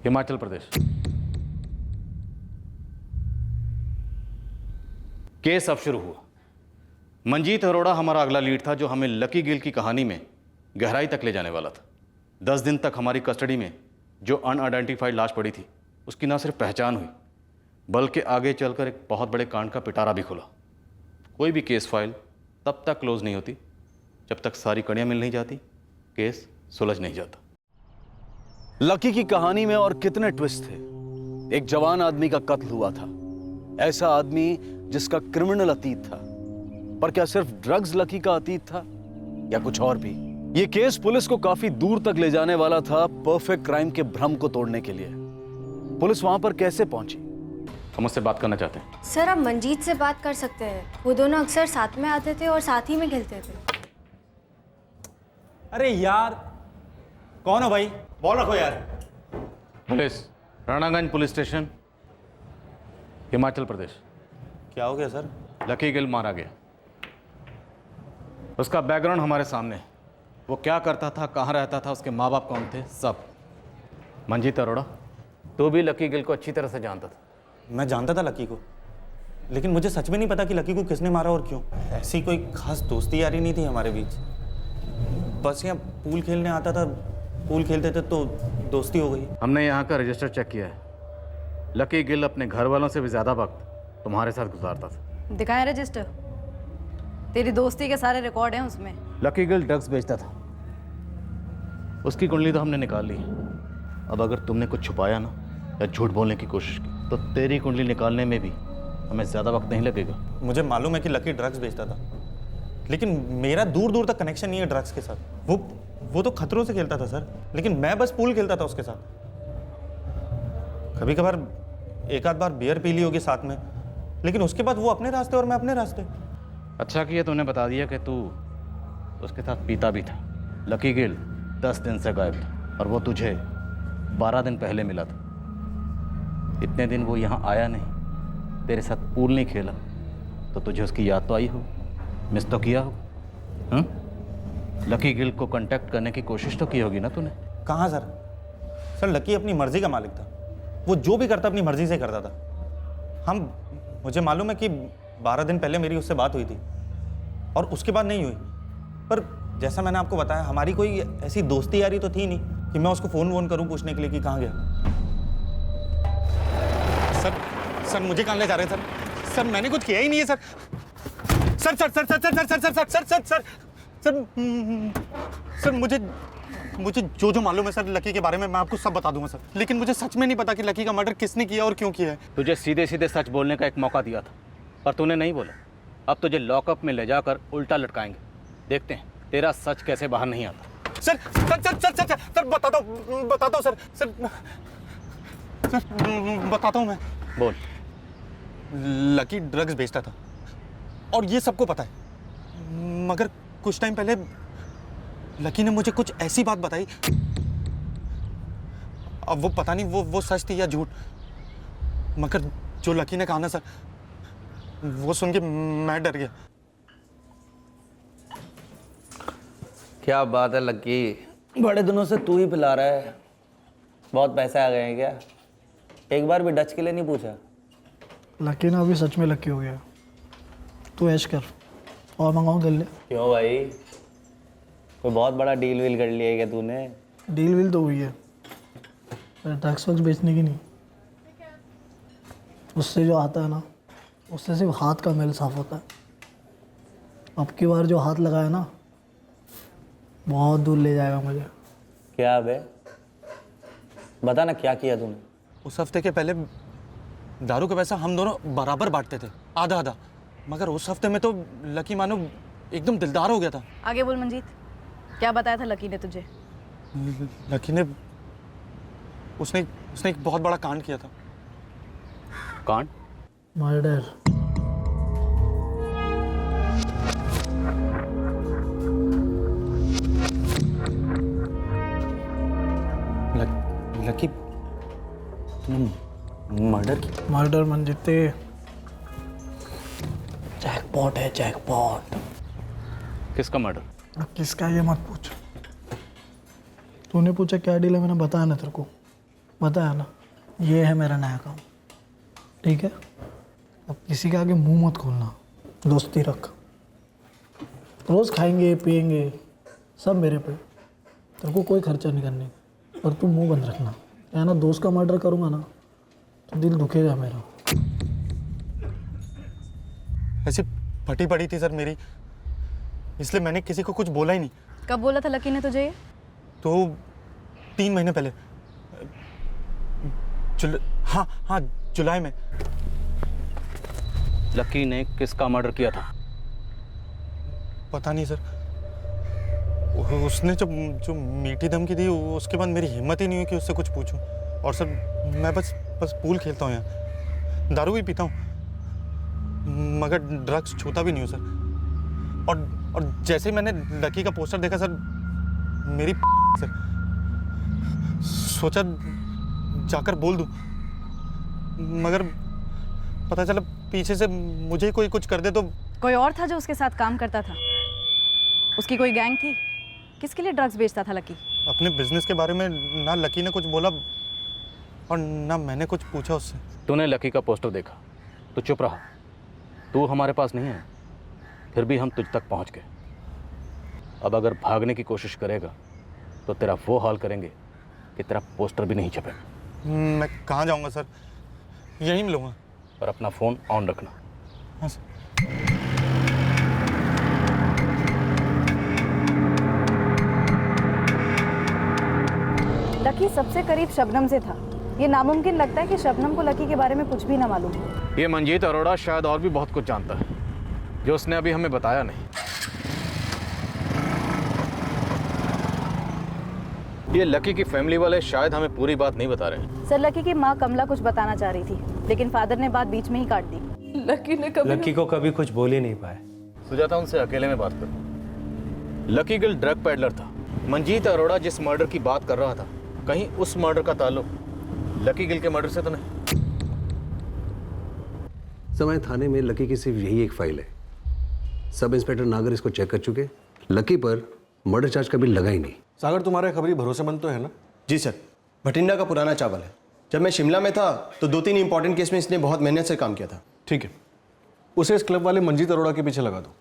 Himachal Pradesh. Case अब शुरू हुआ। मंजीत अरोड़ा हमारा अगला लीड था, जो हमें लकी गिल की कहानी में गहराई तक ले जाने वाला था। 10 दिन तक हमारी कस्टडी में जो अनआइडेंटिफाइड लाश पड़ी थी, उसकी न सिर्फ पहचान हुई, बल्कि आगे चलकर एक बहुत बड़े कांड का पिटारा भी खुला। कोई भी केस फाइल तब तक क्लोज नहीं होती जब तक सारी कड़ियां मिल नहीं जाती, केस सुलझ नहीं जाता। लकी की कहानी में और कितने ट्विस्ट थे। एक जवान आदमी का कत्ल हुआ था, ऐसा आदमी जिसका क्रिमिनल अतीत था। पर क्या सिर्फ ड्रग्स लकी का अतीत था या कुछ और भी? यह केस पुलिस को काफी दूर तक ले जाने वाला था, परफेक्ट क्राइम के भ्रम को तोड़ने के लिए। पुलिस वहां पर कैसे पहुंची? हम उससे बात करना चाहते हैं। सर, आप मंजीत से बात कर सकते हैं। वो दोनों अक्सर साथ में आते थे और साथ ही में खेलते थे। अरे यार, कौन हो भाई? बॉल रखो यार। Police, Ranaganj police station, Himachal प्रदेश। क्या हो गया सर? लकी गिल मारा गया। उसका बैकग्राउंड हमारे सामने है। वो क्या करता था, कहाँ रहता था, उसके माँ बाप कौन थे, सब। मंजीत अरोड़ा, तू भी लकी गिल को अच्छी तरह से जानता था। मैं जानता था लकी को, लेकिन मुझे सच में नहीं पता कि लकी को किसने मारा और क्यों। ऐसी कोई खास दोस्ती यारी नहीं थी हमारे बीच। बस यहाँ पूल खेलने आता था, पूल खेलते थे तो दोस्ती हो गई। हमने यहाँ का रजिस्टर चेक किया है। लकी गिल अपने घर वालों से भी ज़्यादा वक्त तुम्हारे साथ गुजारता था। दिखाएं रजिस्टर। तेरी दोस्ती के सारे रिकॉर्ड हैं उसमें। लकी गिल ड्रग्स बेचता था। उसकी कुंडली तो हमने निकाल ली। अब अगर तुमने कुछ छुपाया ना या झूठ बोलने की कोशिश की, तो तेरी कुंडली निकालने में भी हमें ज़्यादा वक्त नहीं लगेगा। मुझे मालूम है कि लकी ड्रग्स बेचता था, लेकिन मेरा दूर दूर तक कनेक्शन नहीं है ड्रग्स के साथ। वो तो खतरों से खेलता था सर, लेकिन मैं बस पूल खेलता था उसके साथ। कभी कभार एक आध बार बियर पी ली होगी साथ में, लेकिन उसके बाद वो अपने रास्ते और मैं अपने रास्ते। अच्छा किया तूने बता दिया कि तू उसके साथ पीता भी था। लकी गिल 10 दिन से गायब था और वो तुझे 12 दिन पहले मिला था। इतने दिन वो यहाँ आया नहीं, तेरे साथ पूल नहीं खेला, तो तुझे उसकी याद तो आई हो, मिस तो किया हो। लकी गिल को कांटेक्ट करने की कोशिश तो की होगी ना तूने? कहाँ सर? सर लकी अपनी मर्जी का मालिक था। वो जो भी करता अपनी मर्जी से करता था। मुझे मालूम है कि 12 दिन पहले मेरी उससे बात हुई थी और उसके बाद नहीं हुई। पर जैसा मैंने आपको बताया, हमारी कोई ऐसी दोस्ती यारी तो थी नहीं कि मैं उसको फ़ोन वोन करूं पूछने के लिए कि कहाँ गया। सर मुझे कहाँ ले जा रहे हैं सर? सर मैंने कुछ किया ही नहीं है sir. Sir sir sir sir sir sir sir sir sir sir sir sir मुझे जो मालूम है सर लकी के बारे में, मैं आपको सब बता दूंगा सर। लेकिन मुझे सच में नहीं पता कि लकी का मर्डर किसने किया और क्यों किया है। तुझे सीधे सीधे सच बोलने का एक मौका दिया था, पर तूने नहीं बोला। अब तुझे लॉकअप में ले जाकर उल्टा लटकाएंगे। देखते हैं तेरा सच कैसे बाहर नहीं आता। Sir sir sir sir sir sir बताता हूँ सर। सर बताता हूँ मैं। बोल। लकी ड्रग्स बेचता था और ये सबको पता है, मगर कुछ टाइम पहले लकी ने मुझे कुछ ऐसी बात बताई। अब वो पता नहीं वो सच थी या झूठ, मगर जो लकी ने कहा ना सर, वो सुन के मैं डर गया। क्या बात है लकी, बड़े दिनों से तू ही पिला रहा है। बहुत पैसे आ गए हैं क्या? एक बार भी डच के लिए नहीं पूछा? लकी ना अभी सच में लकी हो गया। तू ऐश कर और मंगाऊँ तेरे लिए। क्यों भाई, कोई बहुत बड़ा डील वील कर लिया है क्या तूने? डील वील तो हुई है, ड्रग्स वग्स बेचने की नहीं। उससे जो आता है ना, उससे सिर्फ हाथ का मेल साफ होता है। अब की बार जो हाथ लगाया ना, बहुत दूर ले जाएगा मुझे। क्या बे, बता ना क्या किया तूने? उस हफ्ते के पहले दारू का पैसा हम दोनों बराबर बांटते थे, आधा आधा। मगर उस हफ्ते में तो लकी मानो एकदम दिलदार हो गया था। आगे बोल मंजीत, क्या बताया था लकी ने तुझे? लकी ने उसने एक बहुत बड़ा कांड किया था। कांड? मर्डर। मर्डर की? मर्डर मंजिते जैकपॉट है, जैकपॉट। किसका मर्डर? अब किसका ये मत पूछ। तूने पूछा क्या डील है, मैंने बताया ना तेरे को, बताया ना। ये है मेरा नया काम, ठीक है? अब किसी के आगे मुंह मत खोलना, दोस्ती रख। रोज़ खाएंगे पिएंगे सब मेरे पे, तेरे को कोई खर्चा नहीं करने का। और तू मुंह बंद रखना, या ना दोस्त का मर्डर करूँगा ना तो दिल दुखेगा मेरा। ऐसी फटी पड़ी थी सर मेरी, इसलिए मैंने किसी को कुछ बोला ही नहीं। कब बोला था लकी ने तुझे ये? तो 3 महीने पहले, हाँ जुलाई में। लकी ने किसका मर्डर किया था? पता नहीं सर, उसने जो मीठी धमकी दी उसके बाद मेरी हिम्मत ही नहीं हुई कि उससे कुछ पूछूं। और सर मैं बस पूल खेलता हूँ यहाँ, दारू भी पीता हूँ, मगर ड्रग्स छूता भी नहीं हूँ सर। और जैसे ही मैंने लकी का पोस्टर देखा सर, मेरी सर सोचा जाकर बोल दूं, मगर पता चला पीछे से मुझे कोई कुछ कर दे तो। कोई और था जो उसके साथ काम करता था? उसकी कोई गैंग थी? किसके लिए ड्रग्स बेचता था लकी? अपने बिजनेस के बारे में ना लकी ने कुछ बोला और ना मैंने कुछ पूछा उससे। तूने लकी का पोस्टर देखा तो चुप रहा। तू हमारे पास नहीं है, फिर भी हम तुझ तक पहुंच गए। अब अगर भागने की कोशिश करेगा तो तेरा वो हाल करेंगे कि तेरा पोस्टर भी नहीं छपेगा। मैं कहाँ जाऊँगा सर, यहीं मिलूँगा। और अपना फ़ोन ऑन रखना। हाँ सर। लकी सबसे करीब शबनम से था। ये नामुमकिन लगता है कि शबनम को लकी के बारे में कुछ भी ना मालूम हो। ये मंजीत अरोड़ा शायद और भी बहुत कुछ जानता है जो उसने अभी हमें बताया नहीं। ये लकी की फैमिली वाले शायद हमें पूरी बात नहीं बता रहे। सर लकी की माँ कमला कुछ बताना चाह रही थी, लेकिन फादर ने बात बीच में ही काट दी। लकी को कभी कुछ बोल ही नहीं पाए। सुजाता उनसे अकेले में बात करो। लकी गिल ड्रग पैडलर था। मंजीत अरोड़ा जिस मर्डर की बात कर रहा था, कहीं उस मर्डर का ताल्लुक लकी गिल के मर्डर से तो नहीं? समय थाने में लकी की सिर्फ यही एक फाइल है। सब इंस्पेक्टर नागर इसको चेक कर चुके। लकी पर मर्डर चार्ज कभी लगा ही नहीं। सागर तुम्हारा खबरी भरोसेमंद तो है ना? जी सर, भटिंडा का पुराना चावल है। जब मैं शिमला में था तो 2-3 इंपॉर्टेंट केस में इसने बहुत मेहनत से काम किया था। ठीक है, उसे इस क्लब वाले मंजीत अरोड़ा के पीछे लगा दो।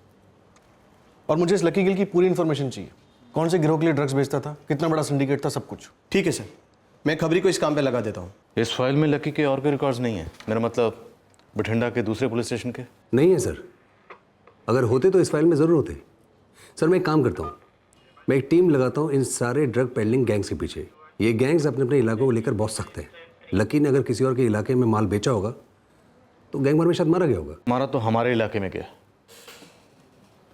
और मुझे इस लकी गिल की पूरी इन्फॉर्मेशन चाहिए। कौन से गिरोह के लिए ड्रग्स बेचता था, कितना बड़ा सिंडिकेट था, सब कुछ। ठीक है सर, मैं खबरी को इस काम पे लगा देता हूँ। इस फाइल में लकी के और कोई रिकॉर्ड्स नहीं है? मेरा मतलब बठिंडा के दूसरे पुलिस स्टेशन के? नहीं है सर, अगर होते तो इस फाइल में ज़रूर होते। सर मैं एक काम करता हूँ, मैं एक टीम लगाता हूँ इन सारे ड्रग पेडलिंग गैंग्स के पीछे। ये गैंग्स अपने अपने इलाकों को लेकर बहुत सख्त हैं। लकी ने अगर किसी और के इलाके में माल बेचा होगा तो गैंग वार में शायद मारा गया होगा। मारा तो हमारे इलाके में गया,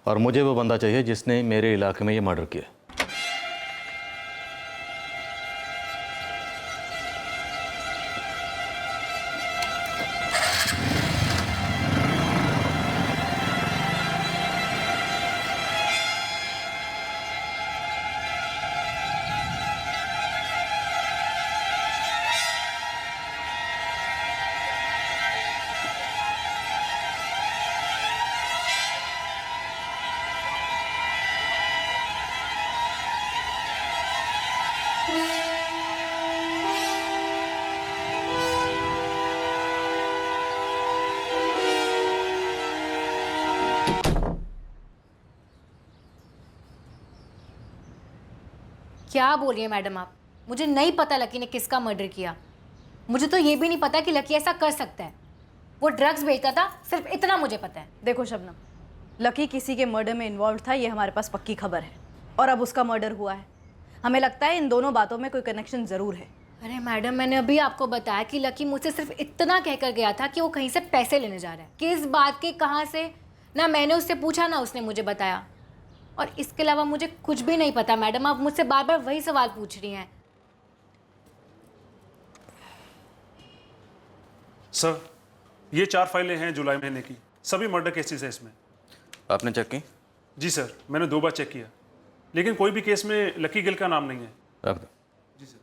और मुझे वो बंदा चाहिए जिसने मेरे इलाके में ये मर्डर किया। क्या बोल रही है मैडम आप? मुझे नहीं पता लकी ने किसका मर्डर किया। मुझे तो ये भी नहीं पता कि लकी ऐसा कर सकता है। वो ड्रग्स बेचता था, सिर्फ इतना मुझे पता है। देखो शबनम, लकी किसी के मर्डर में इन्वॉल्व था, ये हमारे पास पक्की खबर है। और अब उसका मर्डर हुआ है। हमें लगता है इन दोनों बातों में कोई कनेक्शन ज़रूर है। अरे मैडम, मैंने अभी आपको बताया कि लकी मुझसे सिर्फ इतना कहकर गया था कि वो कहीं से पैसे लेने जा रहा है। किस बात के, कहाँ से, ना मैंने उससे पूछा ना उसने मुझे बताया। और इसके अलावा मुझे कुछ भी नहीं पता मैडम। आप मुझसे बार बार वही सवाल पूछ रही हैं। सर, ये 4 फाइलें हैं जुलाई महीने की, सभी मर्डर केसेस हैं इसमें। आपने चेक की? जी सर, मैंने 2 बार चेक किया, लेकिन कोई भी केस में लकी गिल का नाम नहीं है। रख दो। जी सर।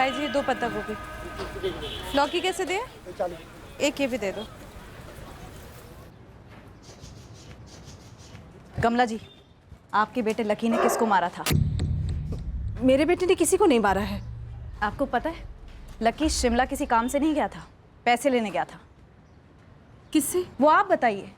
फ्राइज है, 2 पत्ता गोभी। लौकी कैसे दे? 1 ये भी दे दो। कमला जी, आपके बेटे लकी ने किसको मारा था? मेरे बेटे ने किसी को नहीं मारा है। आपको पता है, लकी शिमला किसी काम से नहीं गया था, पैसे लेने गया था। किससे? वो आप बताइए।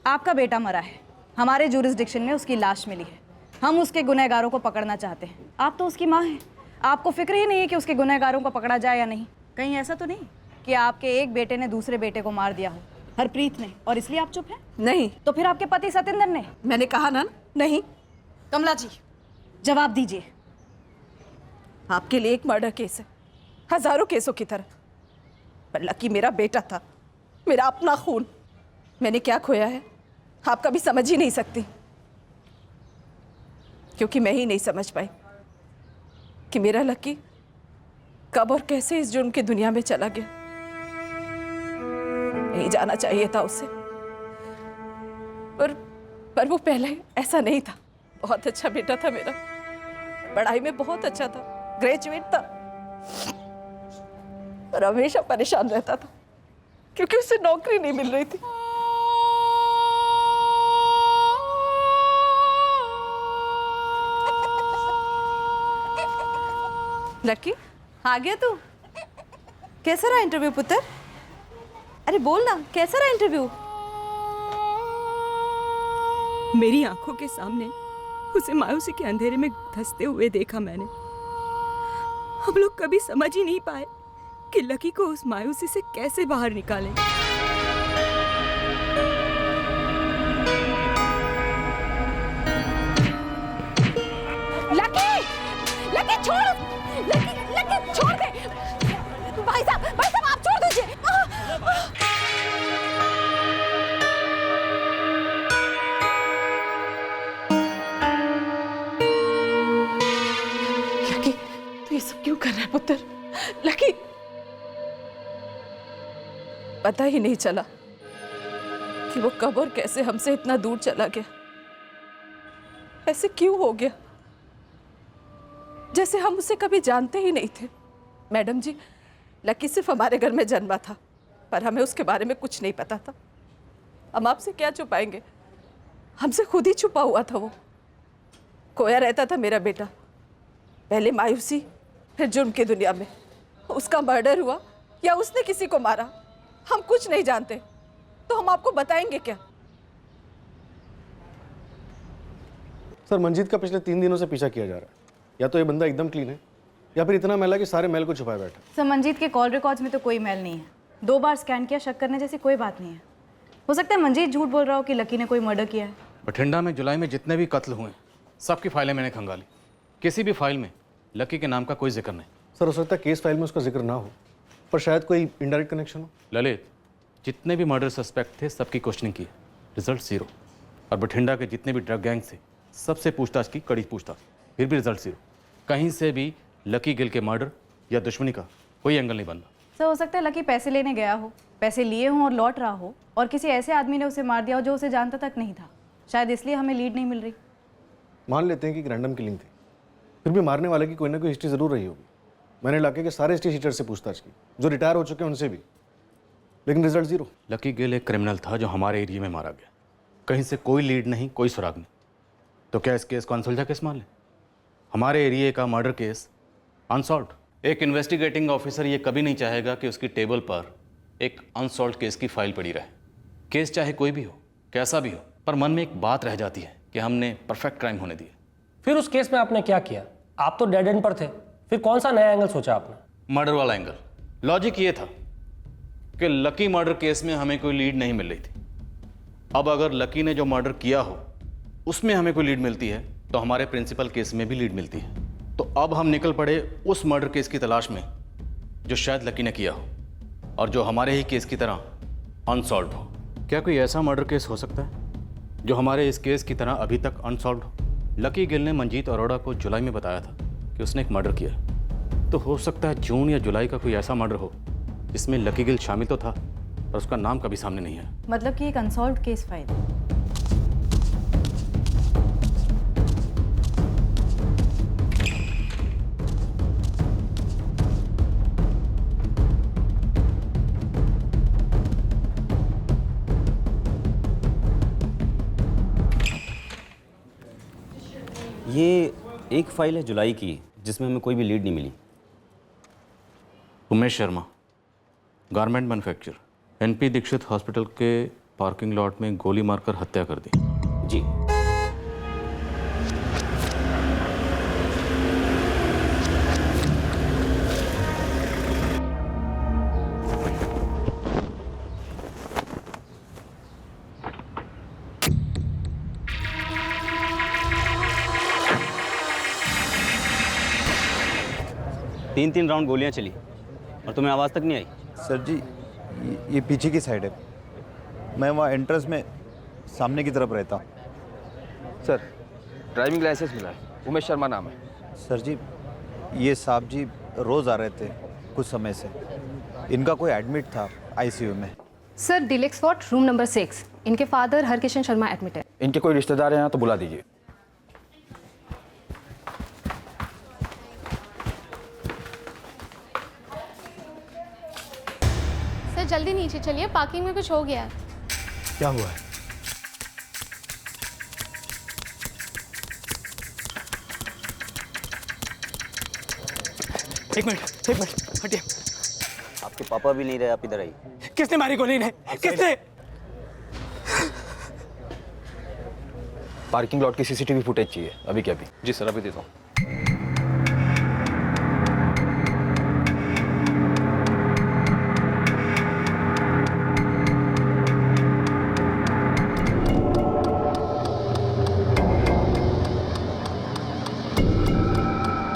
आपका बेटा मरा है, हमारे जुरिस्डिक्शन में उसकी लाश मिली है, हम उसके गुनहगारों को पकड़ना चाहते हैं। आप तो उसकी माँ हैं, आपको फिक्र ही नहीं है कि उसके गुनहगारों को पकड़ा जाए या नहीं। कहीं ऐसा तो नहीं कि आपके एक बेटे ने दूसरे बेटे को मार दिया हो, हरप्रीत ने, और इसलिए आप चुप हैं? नहीं। तो फिर आपके पति सतेंद्र ने? मैंने कहा ना नहीं। कमला जी, जवाब दीजिए। आपके लिए एक मर्डर केस है, हजारों केसों की तरह, पर लकी मेरा बेटा था, मेरा अपना खून। मैंने क्या खोया है आप कभी समझ ही नहीं सकती, क्योंकि मैं ही नहीं समझ पाई कि मेरा लकी कब और कैसे इस जुर्म की दुनिया में चला गया। नहीं जाना चाहिए था उसे, पर वो पहले ऐसा नहीं था। बहुत अच्छा बेटा था मेरा, पढ़ाई में बहुत अच्छा था, ग्रेजुएट था, पर हमेशा परेशान रहता था क्योंकि उसे नौकरी नहीं मिल रही थी। लकी, आ गया तू? कैसा रहा इंटरव्यू पुत्र? अरे बोल ना, कैसा रहा इंटरव्यू? मेरी आंखों के सामने उसे मायूसी के अंधेरे में धंसते हुए देखा मैंने। हम लोग कभी समझ ही नहीं पाए कि लकी को उस मायूसी से कैसे बाहर निकालें। लकी! लकी छोड़! लकी छोड़ दे! भाई साहब आप छोड़ दीजिए! लकी, तू ये सब क्यों कर रहा है पुत्र? लकी, पता ही नहीं चला कि वो कब और कैसे हमसे इतना दूर चला गया। ऐसे क्यों हो गया जैसे हम उसे कभी जानते ही नहीं थे। मैडम जी, लकी सिर्फ हमारे घर में जन्मा था, पर हमें उसके बारे में कुछ नहीं पता था। हम आपसे क्या छुपाएंगे, हमसे खुद ही छुपा हुआ था। वो खोया रहता था मेरा बेटा, पहले मायूसी, फिर जुर्म की दुनिया में। उसका मर्डर हुआ या उसने किसी को मारा, हम कुछ नहीं जानते, तो हम आपको बताएंगे क्या? सर, मंजीत का पिछले 3 दिनों से पीछा किया जा रहा है। या तो ये बंदा एकदम क्लीन है, या फिर इतना मैला कि सारे मैल को छुपाए बैठा। सर, मंजीत के कॉल रिकॉर्ड्स में तो कोई मेल नहीं है। 2 बार स्कैन किया, शक करने जैसी कोई बात नहीं है। हो सकता है मंजीत झूठ बोल रहा हो कि लकी ने कोई मर्डर किया है। बठिंडा में जुलाई में जितने भी कत्ल हुए सबकी फाइलें मैंने खंगाली, किसी भी फाइल में लकी के नाम का कोई जिक्र नहीं। सर, हो सकता है केस फाइल में उसका जिक्र ना हो, पर शायद कोई इनडायरेक्ट कनेक्शन हो। ललित, जितने भी मर्डर सस्पेक्ट थे सबकी क्वेश्चनिंग की, रिजल्ट 0। और बठिंडा के जितने भी ड्रग गैंग थे सबसे पूछताछ की, कड़ी पूछताछ, फिर भी रिजल्ट 0। कहीं से भी लकी गिल के मर्डर या दुश्मनी का कोई एंगल नहीं बनता। सर, हो सकता है लकी पैसे लेने गया हो, पैसे लिए हों और लौट रहा हो, और किसी ऐसे आदमी ने उसे मार दिया हो जो उसे जानता तक नहीं था। शायद इसलिए हमें लीड नहीं मिल रही। मान लेते हैं कि रैंडम किलिंग थी, फिर भी मारने वाले की कोई ना कोई हिस्ट्री जरूर रही होगी। मैंने इलाके के सारे हिस्ट्री शीटर से पूछताछ की, जो रिटायर हो चुके हैं उनसे भी, लेकिन रिजल्ट 0। लकी गिल एक क्रिमिनल था जो हमारे एरिया में मारा गया, कहीं से कोई लीड नहीं, कोई सुराग नहीं। तो क्या इस केस को अनसुलझा केस मान लें? हमारे एरिया का मर्डर केस अनसॉल्व्ड। एक इन्वेस्टिगेटिंग ऑफिसर ये कभी नहीं चाहेगा कि उसकी टेबल पर एक अनसॉल्व्ड केस की फाइल पड़ी रहे। केस चाहे कोई भी हो, कैसा भी हो, पर मन में एक बात रह जाती है कि हमने परफेक्ट क्राइम होने दिया। फिर उस केस में आपने क्या किया? आप तो डेड एंड पर थे, फिर कौन सा नया एंगल सोचा आपने? मर्डर वाला एंगल। लॉजिक ये था कि लकी मर्डर केस में हमें कोई लीड नहीं मिल रही थी। अब अगर लकी ने जो मर्डर किया हो उसमें हमें कोई लीड मिलती है तो हमारे प्रिंसिपल केस में भी लीड मिलती है। तो अब हम निकल पड़े उस मर्डर केस की तलाश में जो शायद लकी ने किया हो और जो हमारे ही केस की तरह अनसॉल्व्ड हो। क्या कोई ऐसा मर्डर केस हो सकता है जो हमारे इस केस की तरह अभी तक अनसॉल्व्ड हो? लकी गिल ने मंजीत अरोड़ा को जुलाई में बताया था कि उसने एक मर्डर किया, तो हो सकता है जून या जुलाई का कोई ऐसा मर्डर हो जिसमें लकी गिल शामिल तो था पर उसका नाम कभी सामने नहीं आया। मतलब कि एक अनसॉल्व्ड केस फाइल। एक फाइल है जुलाई की जिसमें हमें कोई भी लीड नहीं मिली। Umesh Sharma, garment manufacture, NP Dikshit hospital के पार्किंग लॉट में गोली मारकर हत्या कर दी। जी। तीन राउंड गोलियां चली और तुम्हें आवाज़ तक नहीं आई? सर जी ये पीछे की साइड है, मैं वहाँ एंट्रेंस में सामने की तरफ रहता हूँ। सर ड्राइविंग लाइसेंस मिला है, उमेश शर्मा नाम है। सर जी ये साहब जी रोज़ आ रहे थे कुछ समय से, इनका कोई एडमिट था आईसीयू में। Sir deluxe ward room number 6, इनके फादर हरकिशन शर्मा एडमिट है। इनके कोई रिश्तेदार हैं यहाँ तो बुला दीजिए। सर जल्दी नीचे चलिए, पार्किंग में कुछ हो गया है। क्या हुआ है? एक मिनट हटिए। आपके पापा भी नहीं रहे, आप इधर आइए। किसने मारी गोली ने? किसने? पार्किंग लॉट की सीसीटीवी फुटेज चाहिए अभी के अभी। जी सर, अभी देता हूँ।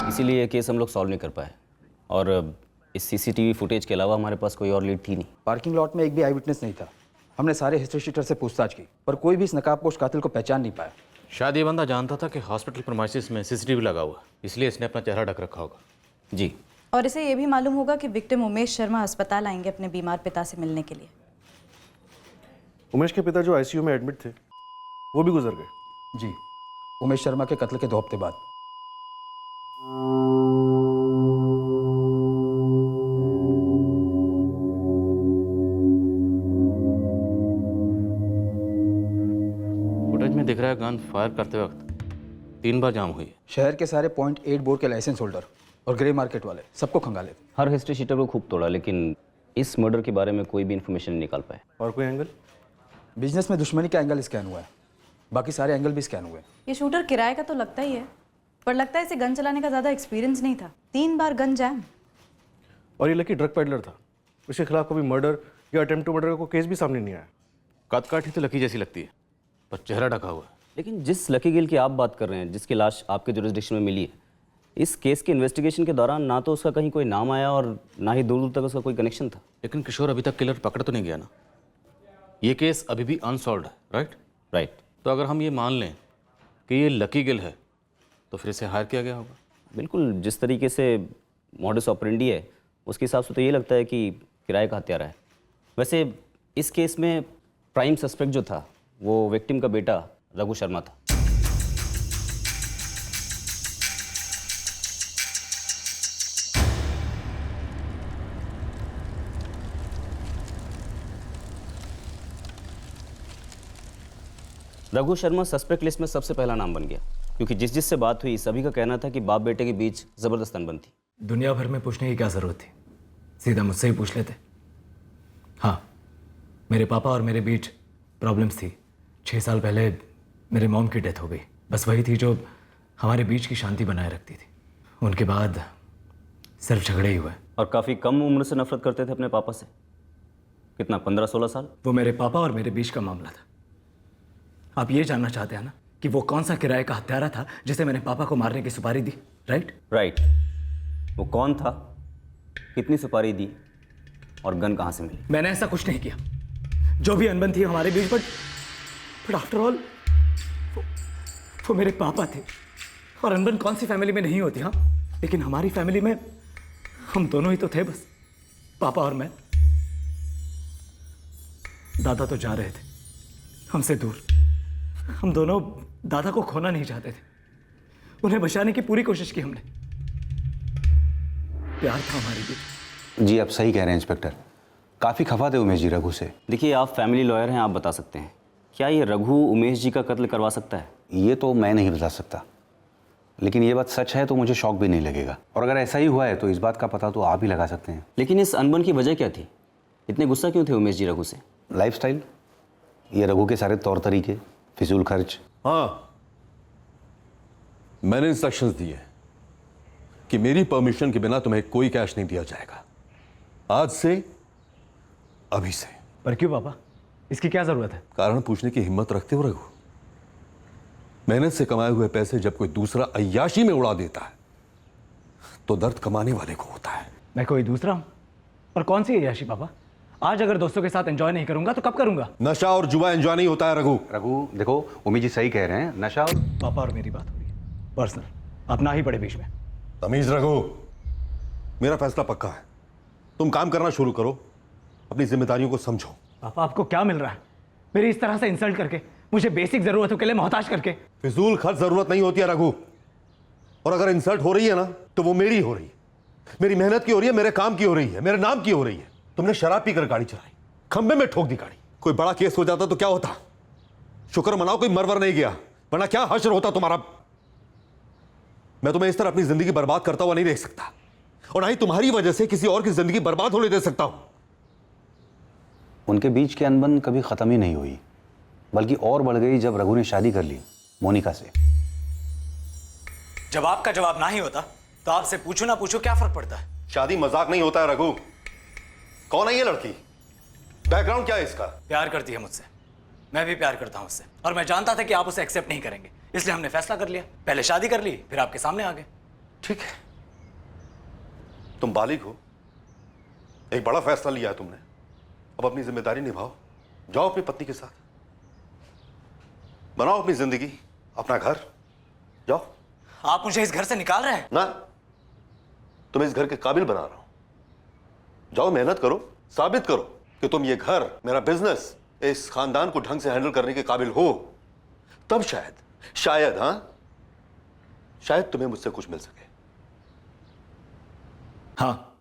इसीलिए ये केस हम लोग सॉल्व नहीं कर पाए और इस सीसीटीवी फुटेज के अलावा हमारे पास कोई और लीड थी नहीं। पार्किंग लॉट में एक भी आई विटनेस नहीं था। हमने सारे हिस्ट्री शीटर से पूछताछ की पर कोई भी इस नकाबपोश कातिल को पहचान नहीं पाया। शायद ये बंदा जानता था कि हॉस्पिटल प्रीमाइसिस में सीसीटीवी लगा हुआ, इसलिए इसने अपना चेहरा ढक रखा होगा। जी। और इसे ये भी मालूम होगा कि विक्टिम उमेश शर्मा अस्पताल आएंगे अपने बीमार पिता से मिलने के लिए। उमेश के पिता जो आईसीयू में एडमिट थे वो भी गुजर गए। जी, उमेश शर्मा के कत्ल के 2 हफ्ते बाद। फुटेज में दिख रहा है गन फायर करते वक्त 3 बार जाम हुई है। शहर के सारे .8 बोर के लाइसेंस होल्डर और ग्रे मार्केट वाले सबको खंगाले। हर हिस्ट्री शीटर को खूब तोड़ा लेकिन इस मर्डर के बारे में कोई भी इन्फॉर्मेशन नहीं निकाल पाए। और कोई एंगल? बिजनेस में दुश्मनी का एंगल स्कैन हुआ है, बाकी सारे एंगल भी स्कैन हुए। ये शूटर किराए का तो लगता ही है, पर लगता है इसे गन चलाने का ज़्यादा एक्सपीरियंस नहीं था। 3 बार गन जैम। और ये लकी ड्रग पेडलर था, उसके खिलाफ कभी मर्डर या अटेम्प्ट टू मर्डर का कोई केस भी सामने नहीं आया। कदकाठी तो लकी जैसी लगती है पर चेहरा ढका हुआ है। लेकिन जिस लकी गिल की आप बात कर रहे हैं, जिसकी लाश आपके जुरिस्डिक्शन में मिली है, इस केस के इन्वेस्टिगेशन के दौरान ना तो उसका कहीं कोई नाम आया और ना ही दूर दूर तक उसका कोई कनेक्शन था। लेकिन किशोर अभी तक किलर पकड़ तो नहीं गया ना, ये केस अभी भी अनसॉल्व्ड है। Right right. तो अगर हम ये मान लें कि ये लकी गिल है तो फिर इसे हायर किया गया होगा। बिल्कुल, जिस तरीके से मॉडस ऑपरेंडी है उसके हिसाब से तो ये लगता है कि किराए का हत्यारा है। वैसे इस केस में प्राइम सस्पेक्ट जो था वो विक्टिम का बेटा रघु शर्मा था। रघु शर्मा सस्पेक्ट लिस्ट में सबसे पहला नाम बन गया क्योंकि जिस जिससे बात हुई सभी का कहना था कि बाप बेटे के बीच जबरदस्त अनबन थी। दुनिया भर में पूछने की क्या ज़रूरत थी, सीधा मुझसे ही पूछ लेते। हाँ, मेरे पापा और मेरे बीच प्रॉब्लम्स थी। 6 साल पहले मेरे मॉम की डेथ हो गई, बस वही थी जो हमारे बीच की शांति बनाए रखती थी। उनके बाद सिर्फ झगड़े ही हुए। और काफ़ी कम उम्र से नफरत करते थे अपने पापा से। कितना, 15-16 साल? वो मेरे पापा और मेरे बीच का मामला था। आप ये जानना चाहते हैं ना कि वो कौन सा किराए का हत्यारा था जिसे मैंने पापा को मारने की सुपारी दी? Right right. वो कौन था, कितनी सुपारी दी और गन कहाँ से मिली? मैंने ऐसा कुछ नहीं किया। जो भी अनबन थी हमारे बीच, बट आफ्टर ऑल वो मेरे पापा थे। और अनबन कौन सी फैमिली में नहीं होती? हाँ, लेकिन हमारी फैमिली में हम दोनों ही तो थे, बस पापा और मैं। दादा तो जा रहे थे हमसे दूर। हम दोनों दादा को खोना नहीं चाहते थे, उन्हें बचाने की पूरी कोशिश की हमने। प्यार था हमारे बीच। जी आप सही कह रहे हैं इंस्पेक्टर, काफ़ी खफा थे उमेश जी रघु से। देखिए आप फैमिली लॉयर हैं, आप बता सकते हैं क्या ये रघु उमेश जी का कत्ल करवा सकता है? ये तो मैं नहीं बता सकता, लेकिन ये बात सच है तो मुझे शॉक भी नहीं लगेगा, और अगर ऐसा ही हुआ है तो इस बात का पता तो आप ही लगा सकते हैं। लेकिन इस अनबन की वजह क्या थी? इतने गुस्सा क्यों थे उमेश जी रघु से? लाइफस्टाइल, ये रघु के सारे तौर तरीके, फिजूल खर्च। हाँ, मैंने इंस्ट्रक्शंस दिए कि मेरी परमिशन के बिना तुम्हें कोई कैश नहीं दिया जाएगा, आज से, अभी से। पर क्यों पापा, इसकी क्या जरूरत है? कारण पूछने की हिम्मत रखते हो रघु? मेहनत से कमाए हुए पैसे जब कोई दूसरा अय्याशी में उड़ा देता है तो दर्द कमाने वाले को होता है। मैं कोई दूसरा हूं? और कौन सी अय्याशी पापा? आज अगर दोस्तों के साथ एंजॉय नहीं करूंगा तो कब करूंगा? नशा और जुआ एंजॉय नहीं होता है रघु। रघु देखो, उमी जी सही कह रहे हैं, नशा और पापा और मेरी बात हो रही है पर्सनल, आप ना ही पड़े बीच में। तमीज रघु, मेरा फैसला पक्का है, तुम काम करना शुरू करो, अपनी जिम्मेदारियों को समझो। पापा आपको क्या मिल रहा है मेरी इस तरह से इंसल्ट करके, मुझे बेसिक जरूरतों के लिए मोहताज करके? फिजूल खर्च जरूरत नहीं होती है रघु, और अगर इंसल्ट हो रही है ना तो वो मेरी हो रही है, मेरी मेहनत की हो रही है, मेरे काम की हो रही है, मेरे नाम की हो रही है। तुमने शराब पीकर गाड़ी चलाई, खंबे में ठोक दी गाड़ी, कोई बड़ा केस हो जाता तो क्या होता? शुक्र मनाओ कोई मरवर नहीं गया, वरना क्या हश्र होता तुम्हारा। मैं तुम्हें इस तरह अपनी जिंदगी बर्बाद करता हुआ नहीं देख सकता, और ना ही तुम्हारी वजह से किसी और की जिंदगी बर्बाद होने दे सकता हूं। उनके बीच की अनबन कभी खत्म ही नहीं हुई, बल्कि और बढ़ गई जब रघु ने शादी कर ली मोनिका से। जब आपका जवाब ना ही होता तो आपसे पूछो ना पूछो क्या फर्क पड़ता है? शादी मजाक नहीं होता है रघु। कौन है ये लड़की? बैकग्राउंड क्या है इसका? प्यार करती है मुझसे, मैं भी प्यार करता हूं उससे, और मैं जानता था कि आप उसे एक्सेप्ट नहीं करेंगे, इसलिए हमने फैसला कर लिया, पहले शादी कर ली फिर आपके सामने आ गए। ठीक है, तुम बालिग हो, एक बड़ा फैसला लिया है तुमने, अब अपनी जिम्मेदारी निभाओ, जाओ अपनी पत्नी के साथ, बनाओ अपनी जिंदगी, अपना घर, जाओ। आप मुझे इस घर से निकाल रहे हैं? ना, तुम्हें इस घर के काबिल बना रहा हूं, जाओ मेहनत करो, साबित करो कि तुम ये घर, मेरा बिजनेस, इस खानदान को ढंग से हैंडल करने के काबिल हो, तब शायद शायद तुम्हें मुझसे कुछ मिल सके। हाँ,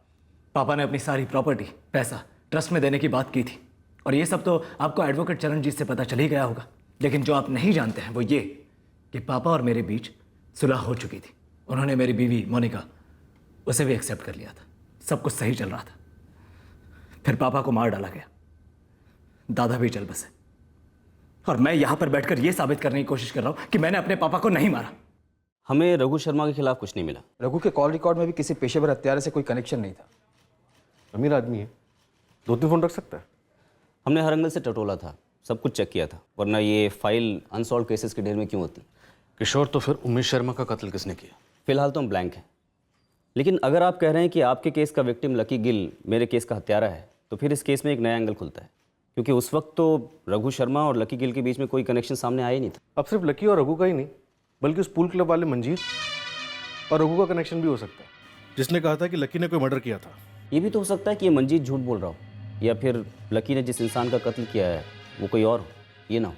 पापा ने अपनी सारी प्रॉपर्टी, पैसा ट्रस्ट में देने की बात की थी, और ये सब तो आपको एडवोकेट चरणजीत से पता चल ही गया होगा। लेकिन जो आप नहीं जानते हैं वो ये कि पापा और मेरे बीच सुलह हो चुकी थी, उन्होंने मेरी बीवी मोनिका, उसे भी एक्सेप्ट कर लिया था, सब कुछ सही चल रहा था। फिर पापा को मार डाला गया, दादा भी चल बसे, और मैं यहां पर बैठकर यह साबित करने की कोशिश कर रहा हूं कि मैंने अपने पापा को नहीं मारा। हमें रघु शर्मा के खिलाफ कुछ नहीं मिला। रघु के कॉल रिकॉर्ड में भी किसी पेशेवर हत्यारे से कोई कनेक्शन नहीं था। अमीर आदमी है, 2-3 फोन रख सकता है। हमने हर एंगल से टटोला था, सब कुछ चेक किया था, वरना ये फाइल अनसॉल्व केसेस के ढेर में क्यों होती? किशोर, तो फिर उमेश शर्मा का कत्ल किसने किया? फिलहाल तो हम ब्लैंक हैं, लेकिन अगर आप कह रहे हैं कि आपके केस का विक्टिम लकी गिल मेरे केस का हत्यारा है, तो फिर इस केस में एक नया एंगल खुलता है, क्योंकि उस वक्त तो रघु शर्मा और लकी गिल के बीच में कोई कनेक्शन सामने आया ही नहीं था। अब सिर्फ लकी और रघु का ही नहीं, बल्कि उस पूल क्लब वाले मंजीत और रघु का कनेक्शन भी हो सकता है, जिसने कहा था कि लकी ने कोई मर्डर किया था। ये भी तो हो सकता है कि ये मंजीत झूठ बोल रहा हो, या फिर लकी ने जिस इंसान का कत्ल किया है वो कोई और हो, ये ना हो।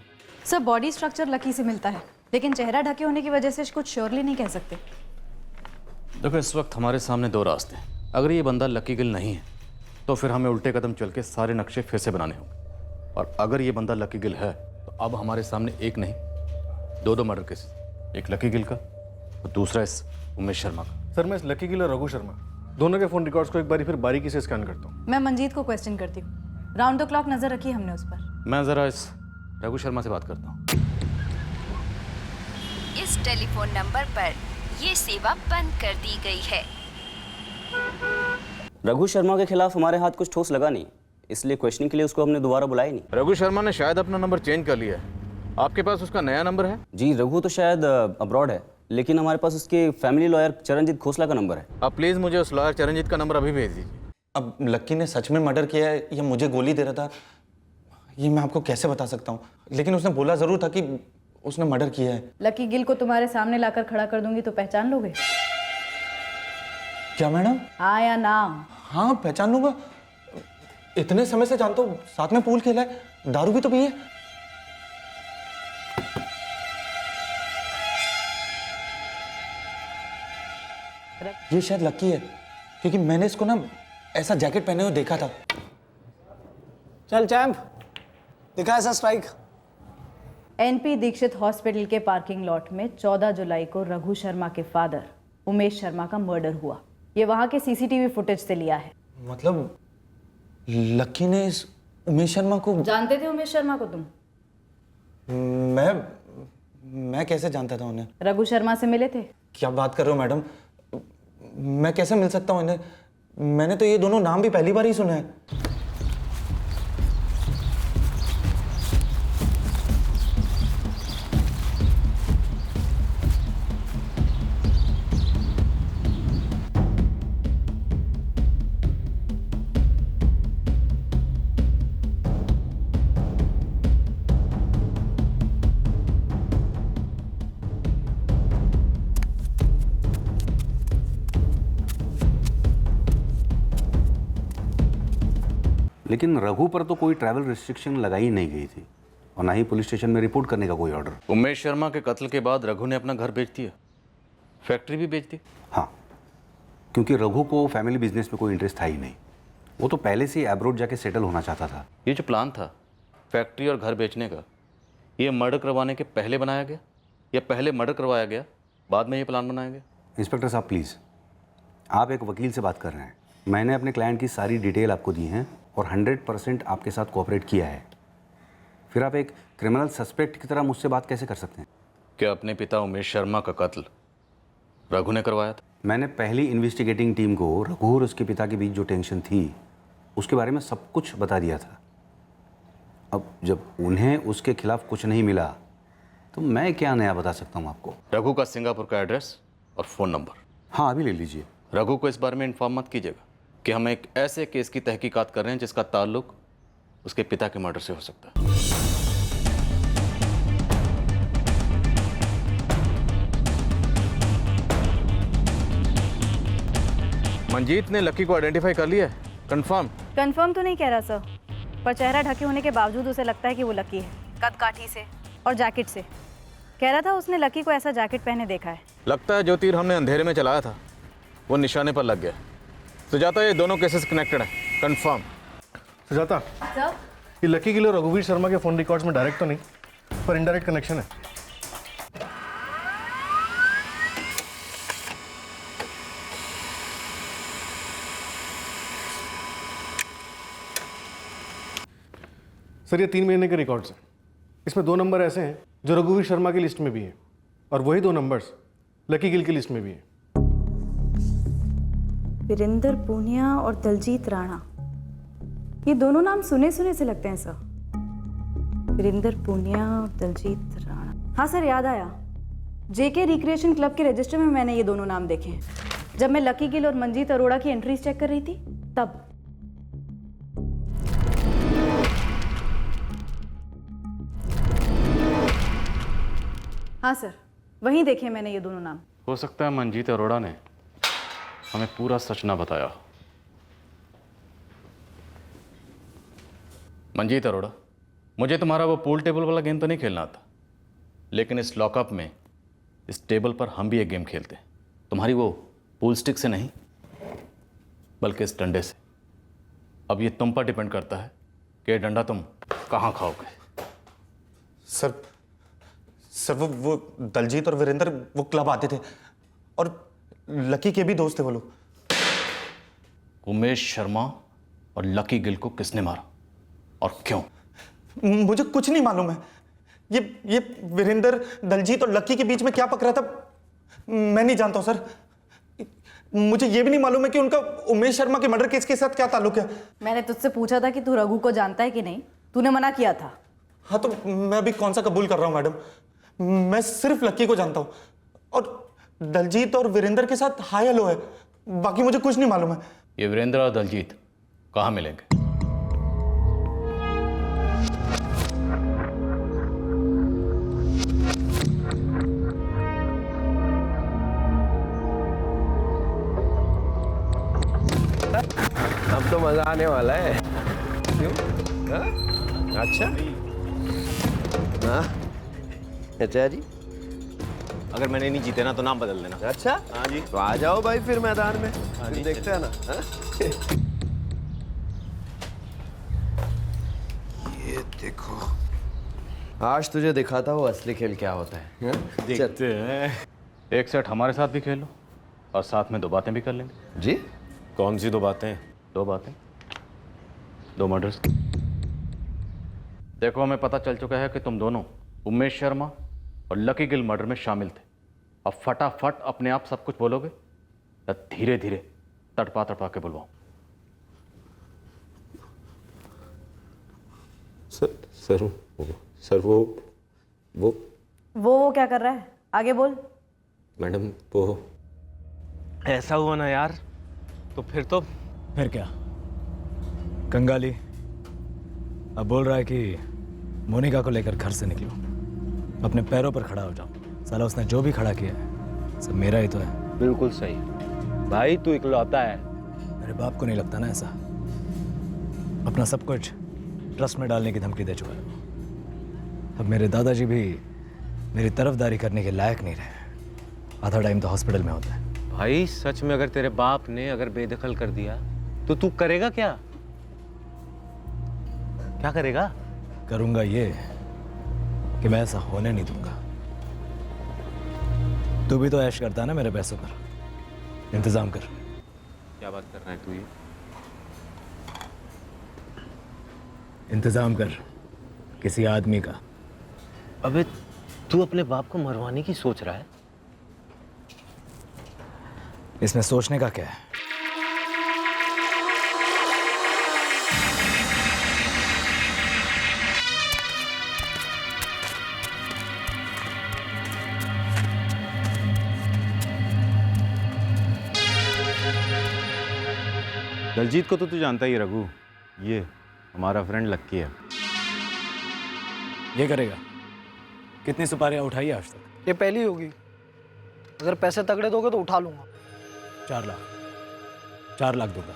सर, बॉडी स्ट्रक्चर लकी से मिलता है, लेकिन चेहरा ढके होने की वजह से कुछ श्योरली नहीं कह सकते। देखो, इस वक्त हमारे सामने 2 रास्ते हैं। अगर ये बंदा लकी गिल नहीं है तो फिर हमें उल्टे कदम चल के सारे नक्शे फिर से बनाने होंगे, और अगर ये बंदा लकी गिल है तो अब हमारे सामने एक नहीं 2 मर्डर केसेस, एक लकी गिल का और दूसरा इस उमेश शर्मा का। सर, मैं इस लकी गिल और रघु शर्मा दोनों के फोन रिकॉर्ड्स को एक बार फिर बारीकी से स्कैन करता हूँ। मैं मंजीत को क्वेश्चन करती हूँ, राउंड द क्लॉक नजर रखी हमने उस पर। मैं जरा इस रघु शर्मा से बात करता हूँ। इस टेलीफोन नंबर पर ये सेवा बंद कर दी गई है। रघु शर्मा के खिलाफ हमारे हाथ कुछ ठोस लगा नहीं, इसलिए क्वेश्चनिंग के लिए उसको हमने दोबारा बुलाया नहीं। रघु शर्मा ने शायद अपना नंबर चेंज कर लिया है, आपके पास उसका नया नंबर है? जी, रघु तो शायद अब्रॉड है, लेकिन हमारे पास उसके फैमिली लॉयर चरणजीत खोसला का नंबर है। आप प्लीज़ मुझे उस लॉयर चरणजीत का नंबर अभी भेज दीजिए। अब लक्की ने सच में मर्डर किया है या मुझे गोली दे रहा था, ये मैं आपको कैसे बता सकता हूँ, लेकिन उसने बोला जरूर था कि उसने मर्डर किया है। लकी गिल को तुम्हारे सामने लाकर खड़ा कर दूंगी तो पहचान लोगे? क्या मैडम? हाँ या ना? हाँ, पहचान लूंगा, इतने समय से जानता हूँ, साथ में पूल खेला है, दारू भी तो पी है। ये शायद लकी है, क्योंकि मैंने इसको ना ऐसा जैकेट पहने हुए देखा था। चल चैंप, दिखा ऐसा स्ट्राइक। एनपी दीक्षित हॉस्पिटल के पार्किंग लॉट में 14 जुलाई को रघु शर्मा के फादर उमेश शर्मा का मर्डर हुआ। ये वहाँ के सीसीटीवी फुटेज से लिया है। मतलब लकी ने इस उमेश शर्मा को... जानते थे उमेश शर्मा को तुम? मैं कैसे जानता था उन्हें? रघु शर्मा से मिले थे? क्या बात कर रहे हो मैडम? मैं कैसे मिल सकता हूँ इन्हें? मैंने तो ये दोनों नाम भी पहली बार ही सुने हैं। लेकिन रघु पर तो कोई ट्रैवल रिस्ट्रिक्शन लगाई नहीं गई थी और ना ही पुलिस स्टेशन में रिपोर्ट करने का कोई ऑर्डर। उमेश शर्मा के कत्ल के बाद रघु ने अपना घर बेच दिया, फैक्ट्री भी बेच दी। हाँ, क्योंकि रघु को फैमिली बिजनेस में कोई इंटरेस्ट था ही नहीं। वो तो पहले से ही एब्रोड जाके सेटल होना चाहता था। ये जो प्लान था फैक्ट्री और घर बेचने का, ये मर्डर करवाने के पहले बनाया गया या पहले मर्डर करवाया गया बाद में ये प्लान बनाया गया? इंस्पेक्टर साहब प्लीज़, आप एक वकील से बात कर रहे हैं। मैंने अपने क्लाइंट की सारी डिटेल आपको दी हैं और 100% आपके साथ कोऑपरेट किया है। फिर आप एक क्रिमिनल सस्पेक्ट की तरह मुझसे बात कैसे कर सकते हैं? क्या अपने पिता उमेश शर्मा का कत्ल रघु ने करवाया था? मैंने पहली इन्वेस्टिगेटिंग टीम को रघु और उसके पिता के बीच जो टेंशन थी उसके बारे में सब कुछ बता दिया था। अब जब उन्हें उसके खिलाफ कुछ नहीं मिला तो मैं क्या नया बता सकता हूँ आपको? रघु का सिंगापुर का एड्रेस और फ़ोन नंबर? हाँ, अभी ले लीजिए। रघु को इस बारे में इन्फॉर्म मत कीजिएगा कि हम एक ऐसे केस की तहकीकात कर रहे हैं जिसका ताल्लुक उसके पिता के मर्डर से हो सकता है। मंजीत ने लकी को आइडेंटिफाई कर लिया है? कंफर्म तो नहीं कह रहा सर, पर चेहरा ढके होने के बावजूद उसे लगता है कि वो लकी है। कद काठी से और जैकेट से। कह रहा था उसने लकी को ऐसा जैकेट पहने देखा है। लगता है जो तीर हमने अंधेरे में चलाया था वो निशाने पर लग गया। सुजाता, ये दोनों केसेस कनेक्टेड हैं, कंफर्म। सुजाता, ये लकी के लिए रघुवीर शर्मा के फोन रिकॉर्ड्स में डायरेक्ट तो नहीं, पर इनडायरेक्ट कनेक्शन है। सर, ये 3 महीने के रिकॉर्ड्स हैं। इसमें 2 नंबर ऐसे हैं जो रघुवीर शर्मा की लिस्ट में भी हैं और वही 2 नंबर्स लकी गिल की लिस्ट में भी हैं। वीरेंद्र पूनिया और दलजीत राणा, ये दोनों नाम सुने सुने से लगते हैं सर। वीरेंद्र पूनिया और दलजीत राणा। हाँ सर, याद आया। जेके रिक्रिएशन क्लब के रजिस्टर में मैंने ये दोनों नाम देखे हैं जब मैं लकी गिल और मंजीत अरोड़ा की एंट्रीज चेक कर रही थी तब। हाँ सर, वहीं देखे मैंने ये दोनों नाम। हो सकता है मंजीत अरोड़ा ने हमें पूरा सच ना बताया। मंजीत अरोड़ा, मुझे तुम्हारा वो पूल टेबल वाला गेम तो नहीं खेलना आता, लेकिन इस लॉकअप में इस टेबल पर हम भी एक गेम खेलते हैं। तुम्हारी वो पूल स्टिक से नहीं बल्कि इस डंडे से। अब ये तुम पर डिपेंड करता है कि ये डंडा तुम कहाँ खाओगे। सर वो दलजीत और वीरेंद्र वो क्लब आते थे और लकी के भी दोस्त थे वो लोग। उमेश शर्मा और लकी गिल को किसने मारा और क्यों? मुझे कुछ नहीं मालूम है। ये वीरेंद्र, दलजीत और लकी के बीच में क्या पक रहा था मैं नहीं जानता हूं सर। मुझे ये भी नहीं मालूम है कि उनका उमेश शर्मा के मर्डर केस के साथ क्या ताल्लुक है। मैंने तुझसे पूछा था कि तू रघु को जानता है कि नहीं, तूने मना किया था। हाँ, तो मैं अभी कौन सा कबूल कर रहा हूँ मैडम। मैं सिर्फ लकी को जानता हूँ और दलजीत और वीरेंद्र के साथ हाय हेलो है, बाकी मुझे कुछ नहीं मालूम है। ये वीरेंद्र और दलजीत कहाँ मिलेंगे? अब तो मजा आने वाला है। क्यों? अच्छा अच्छा जी, अगर मैंने नहीं जीते ना तो नाम बदल देना। अच्छा हाँ जी, तो आ जाओ भाई फिर मैदान में। हाँ जी, देखते हैं ना। ये देखो, आज तुझे दिखाता हूँ असली खेल क्या होता है। देखते हैं। एक सेट हमारे साथ भी खेल लो और साथ में 2 बातें भी कर लेंगे। जी? कौन सी 2 बातें? 2 बातें, 2 मर्डर्स। देखो, हमें पता चल चुका है कि तुम दोनों उमेश शर्मा और लकी गिल मर्डर में शामिल थे। अब फटाफट अपने आप सब कुछ बोलोगे या धीरे धीरे तड़पा तड़पा के बुलवाऊं? सर वो क्या कर रहा है? आगे बोल। मैडम वो ऐसा हुआ ना यार, तो फिर क्या कंगाली अब बोल रहा है कि मोनिका को लेकर घर से निकलो, अपने पैरों पर खड़ा हो जाओ। साला उसने जो भी खड़ा किया है सब मेरा ही तो है। बिल्कुल सही भाई, तू इकलौता है। मेरे बाप को नहीं लगता ना ऐसा। अपना सब कुछ ट्रस्ट में डालने की धमकी दे चुका है। अब मेरे दादाजी भी मेरी तरफदारी करने के लायक नहीं रहे। आधा टाइम तो हॉस्पिटल में होता है। भाई सच में अगर तेरे बाप ने अगर बेदखल कर दिया तो तू करेगा क्या? क्या करेगा? करूंगा ये कि मैं ऐसा होने नहीं दूंगा। तू भी तो ऐश करता है ना मेरे पैसों पर। इंतजाम कर। क्या बात कर रहा है तू? ये इंतजाम कर किसी आदमी का। अबे तू अपने बाप को मरवाने की सोच रहा है? इसमें सोचने का क्या है? दलजीत को तो तू जानता ही है रघु, ये हमारा फ्रेंड लक्की है। ये करेगा? कितनी सुपारियां उठाई है आज तक? ये पहली होगी। अगर पैसे तगड़े दोगे तो उठा लूंगा। 4 लाख दूंगा।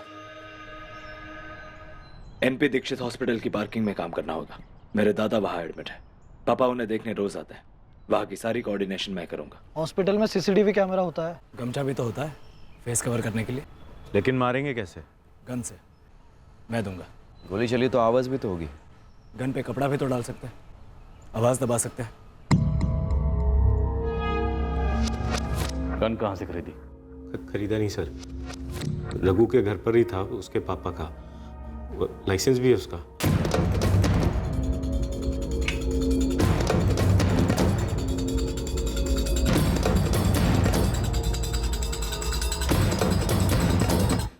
एनपी दीक्षित हॉस्पिटल की पार्किंग में काम करना होगा। मेरे दादा वहाँ एडमिट है। पापा उन्हें देखने रोज आते हैं। वहाँ की सारी कोऑर्डिनेशन मैं करूंगा। हॉस्पिटल में सीसीटीवी कैमरा होता है। गमछा भी तो होता है फेस कवर करने के लिए। लेकिन मारेंगे कैसे? गन से। मैं दूंगा। गोली चली तो आवाज भी तो होगी। गन पे कपड़ा भी तो डाल सकते हैं, आवाज दबा सकते हैं। गन कहाँ से खरीदी? खरीदा नहीं सर, रघु के घर पर ही था, उसके पापा का। लाइसेंस भी है उसका।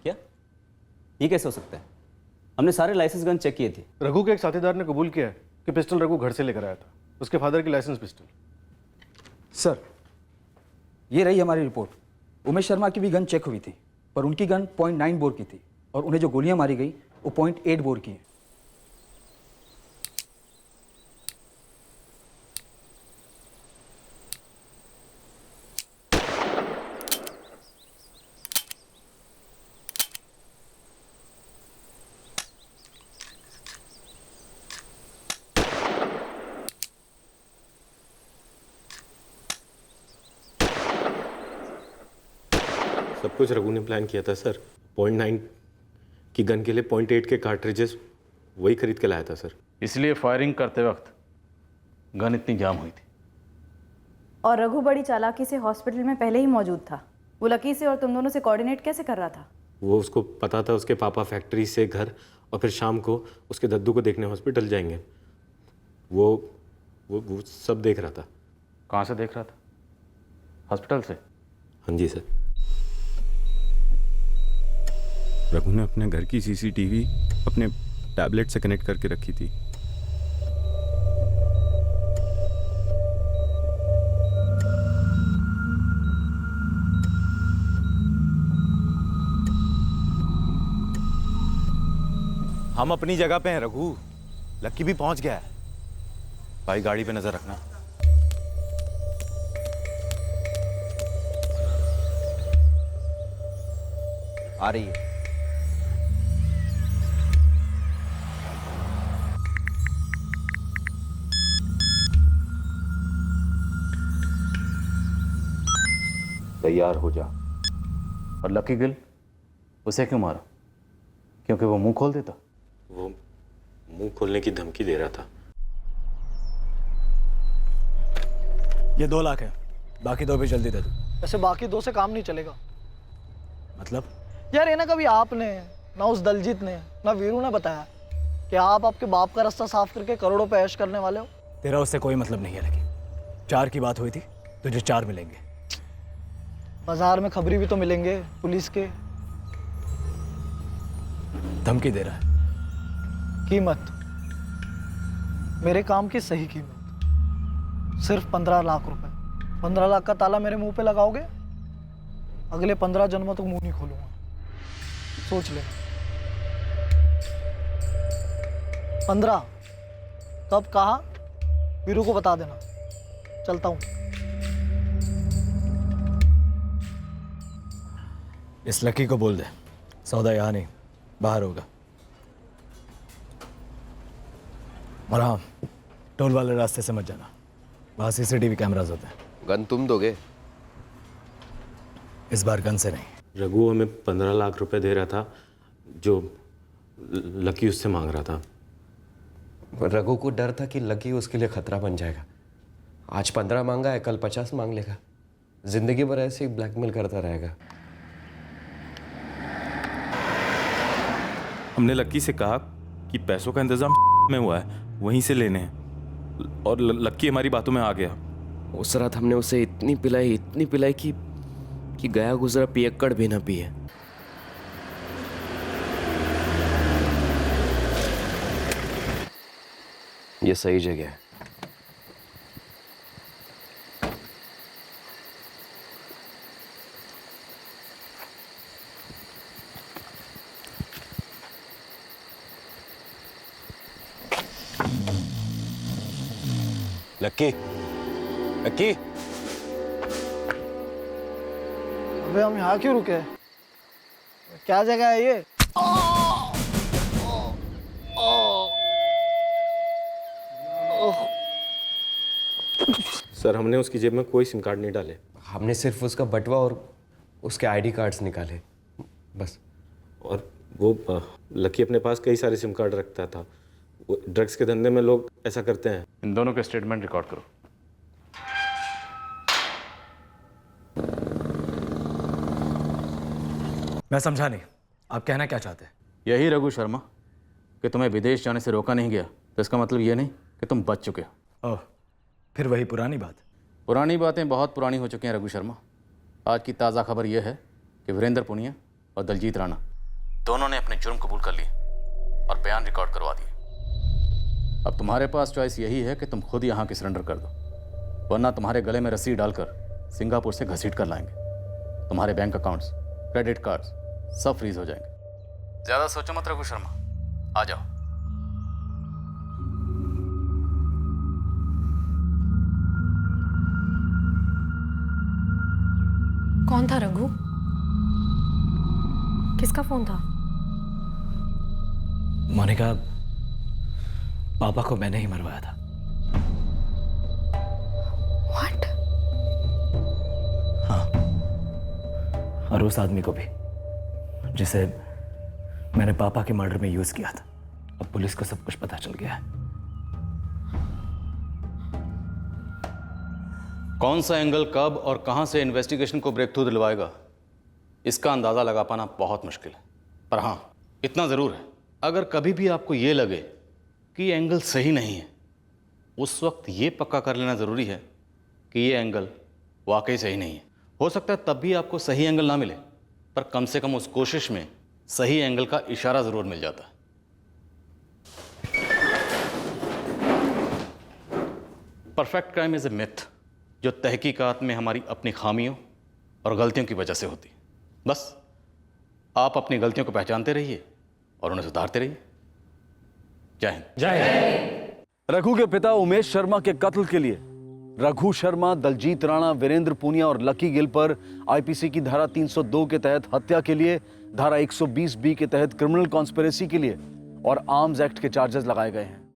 क्या ये कैसे हो सकता है? हमने सारे लाइसेंस गन चेक किए थे। रघु के एक साथीदार ने कबूल किया है कि पिस्टल रघु घर से लेकर आया था, उसके फादर की लाइसेंस पिस्टल। सर ये रही हमारी रिपोर्ट। उमेश शर्मा की भी गन चेक हुई थी, पर उनकी गन 0.9 बोर की थी और उन्हें जो गोलियां मारी गई वो 0.8 बोर की है। सब कुछ रघु ने प्लान किया था सर। 0.9 की गन के लिए 0.8 के कार्ट्रिजेस वही खरीद के लाया था सर। इसलिए फायरिंग करते वक्त गन इतनी जाम हुई थी। और रघु बड़ी चालाकी से हॉस्पिटल में पहले ही मौजूद था। वो लकी से और तुम दोनों से कोऑर्डिनेट कैसे कर रहा था? वो उसको पता था उसके पापा फैक्ट्री से घर और फिर शाम को उसके दद्दू को देखने हॉस्पिटल जाएंगे। वो सब देख रहा था। कहाँ से देख रहा था? हॉस्पिटल से? हाँ जी सर। रघु ने अपने घर की सीसीटीवी अपने टैबलेट से कनेक्ट करके रखी थी। हम अपनी जगह पे हैं रघु, लक्की भी पहुंच गया है। भाई गाड़ी पे नजर रखना। आ रही है। तैयार हो जा। और लकी गिल, उसे क्यों मारा? क्योंकि वो मुंह खोल देता? वो मुंह खोलने की धमकी दे रहा था। ये 2 लाख है, बाकी 2 भी जल्दी दे दो। वैसे बाकी 2 से काम नहीं चलेगा। मतलब? यार ये ना कभी आपने ना उस दलजीत ने ना वीरू ने बताया कि आप आपके बाप का रास्ता साफ करके करोड़ों पे ऐश करने वाले हो। तेरा उससे कोई मतलब नहीं है लकी। 4 की बात हुई थी, तुझे 4 मिलेंगे। बाजार में खबरी भी तो मिलेंगे पुलिस के। धमकी दे रहा है। कीमत, मेरे काम की सही कीमत सिर्फ 15 लाख रुपए। 15 लाख का ताला मेरे मुंह पे लगाओगे, अगले 15 जन्मों तक मुंह नहीं खोलूंगा। सोच ले। 15 कब कहा वीरू को बता देना। चलता हूं। इस लकी को बोल दे सौदा यहाँ नहीं, बाहर होगा। और हाँ, टोल वाले रास्ते से मत जाना, वहाँ CCTV कैमरास होते हैं। गन तुम दोगे? इस बार गन से नहीं। रघु हमें 15 लाख रुपए दे रहा था जो लकी उससे मांग रहा था। रघु को डर था कि लकी उसके लिए खतरा बन जाएगा। आज 15 मांगा है, कल 50 मांग लेगा। जिंदगी भर ऐसे ही ब्लैकमेल करता रहेगा। हमने लकी से कहा कि पैसों का इंतजाम में हुआ है, वहीं से लेने हैं, और लकी हमारी बातों में आ गया। उस रात हमने उसे इतनी पिलाई कि गया गुजरा पियक्कड़ भी ना पिए। ये सही जगह है। लक्की, लक्की, अबे हम यहाँ क्यों रुके? क्या जगह है ये? सर, हमने उसकी जेब में कोई सिम कार्ड नहीं डाले। हमने सिर्फ उसका बटवा और उसके आईडी कार्ड्स निकाले, बस। और वो लकी अपने पास कई सारे सिम कार्ड रखता था। वो ड्रग्स के धंधे में लोग ऐसा करते हैं। इन दोनों के स्टेटमेंट रिकॉर्ड करो। मैं समझा नहीं, आप कहना क्या चाहते हैं? यही रघु शर्मा कि तुम्हें विदेश जाने से रोका नहीं गया, तो इसका मतलब ये नहीं कि तुम बच चुके हो। ओह, फिर वही पुरानी बात। पुरानी बातें बहुत पुरानी हो चुकी हैं रघु शर्मा। आज की ताज़ा खबर यह है कि वीरेंद्र पुनिया और दलजीत राणा दोनों ने अपने जुर्म कबूल कर लिए और बयान रिकॉर्ड करवा दिए। अब तुम्हारे पास चॉइस यही है कि तुम खुद यहाँ की सरेंडर कर दो, वरना तुम्हारे गले में रस्सी डालकर सिंगापुर से घसीट कर लाएंगे। तुम्हारे बैंक अकाउंट्स, क्रेडिट कार्ड्स सब फ्रीज हो जाएंगे। ज़्यादा सोचो मत रघु शर्मा, आ जाओ। कौन था रघु? किसका फोन था? मोनिका, पापा को मैंने ही मरवाया था। What? हाँ, और उस आदमी को भी जिसे मैंने पापा के मर्डर में यूज किया था। अब पुलिस को सब कुछ पता चल गया है। कौन सा एंगल कब और कहां से इन्वेस्टिगेशन को ब्रेक थ्रू दिलवाएगा, इसका अंदाजा लगा पाना बहुत मुश्किल है। पर हां, इतना जरूर है, अगर कभी भी आपको ये लगे कि ये एंगल सही नहीं है, उस वक्त ये पक्का कर लेना ज़रूरी है कि ये एंगल वाकई सही नहीं है। हो सकता है तब भी आपको सही एंगल ना मिले, पर कम से कम उस कोशिश में सही एंगल का इशारा ज़रूर मिल जाता है। Perfect crime is a myth जो तहकीकात में हमारी अपनी खामियों और गलतियों की वजह से होती है। बस आप अपनी गलतियों को पहचानते रहिए और उन्हें सुधारते रहिए। जय हिंद। जय हिंद। रघु के पिता उमेश शर्मा के कत्ल के लिए रघु शर्मा, दलजीत राणा, वीरेंद्र पुनिया और लकी गिल पर आईपीसी की धारा 302 के तहत हत्या के लिए, धारा 120 बी के तहत क्रिमिनल कॉन्स्पिरेसी के लिए और आर्म्स एक्ट के चार्जेस लगाए गए हैं।